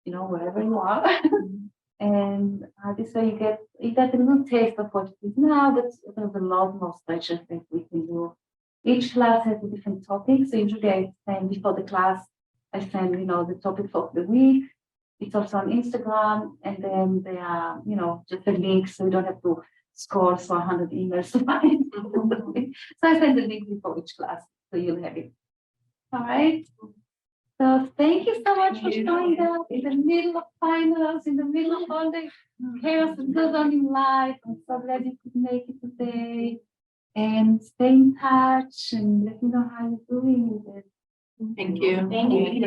wherever you are. And this way you get a little taste of what it is now, but there's a lot more stretches that we can do. Each class has a different topic. So usually I send before the class, I send, the topics of the week. It's also on Instagram, and then there are, just a link, so you don't have to scroll for 100 emails to find. So I send the link before each class, so you'll have it. All right. So thank you so much for showing up in the middle of finals, in the middle of all the chaos that goes on in life. I'm so glad you could make it today. And stay in touch and let me know how you're doing with it. Thank you. Thank you.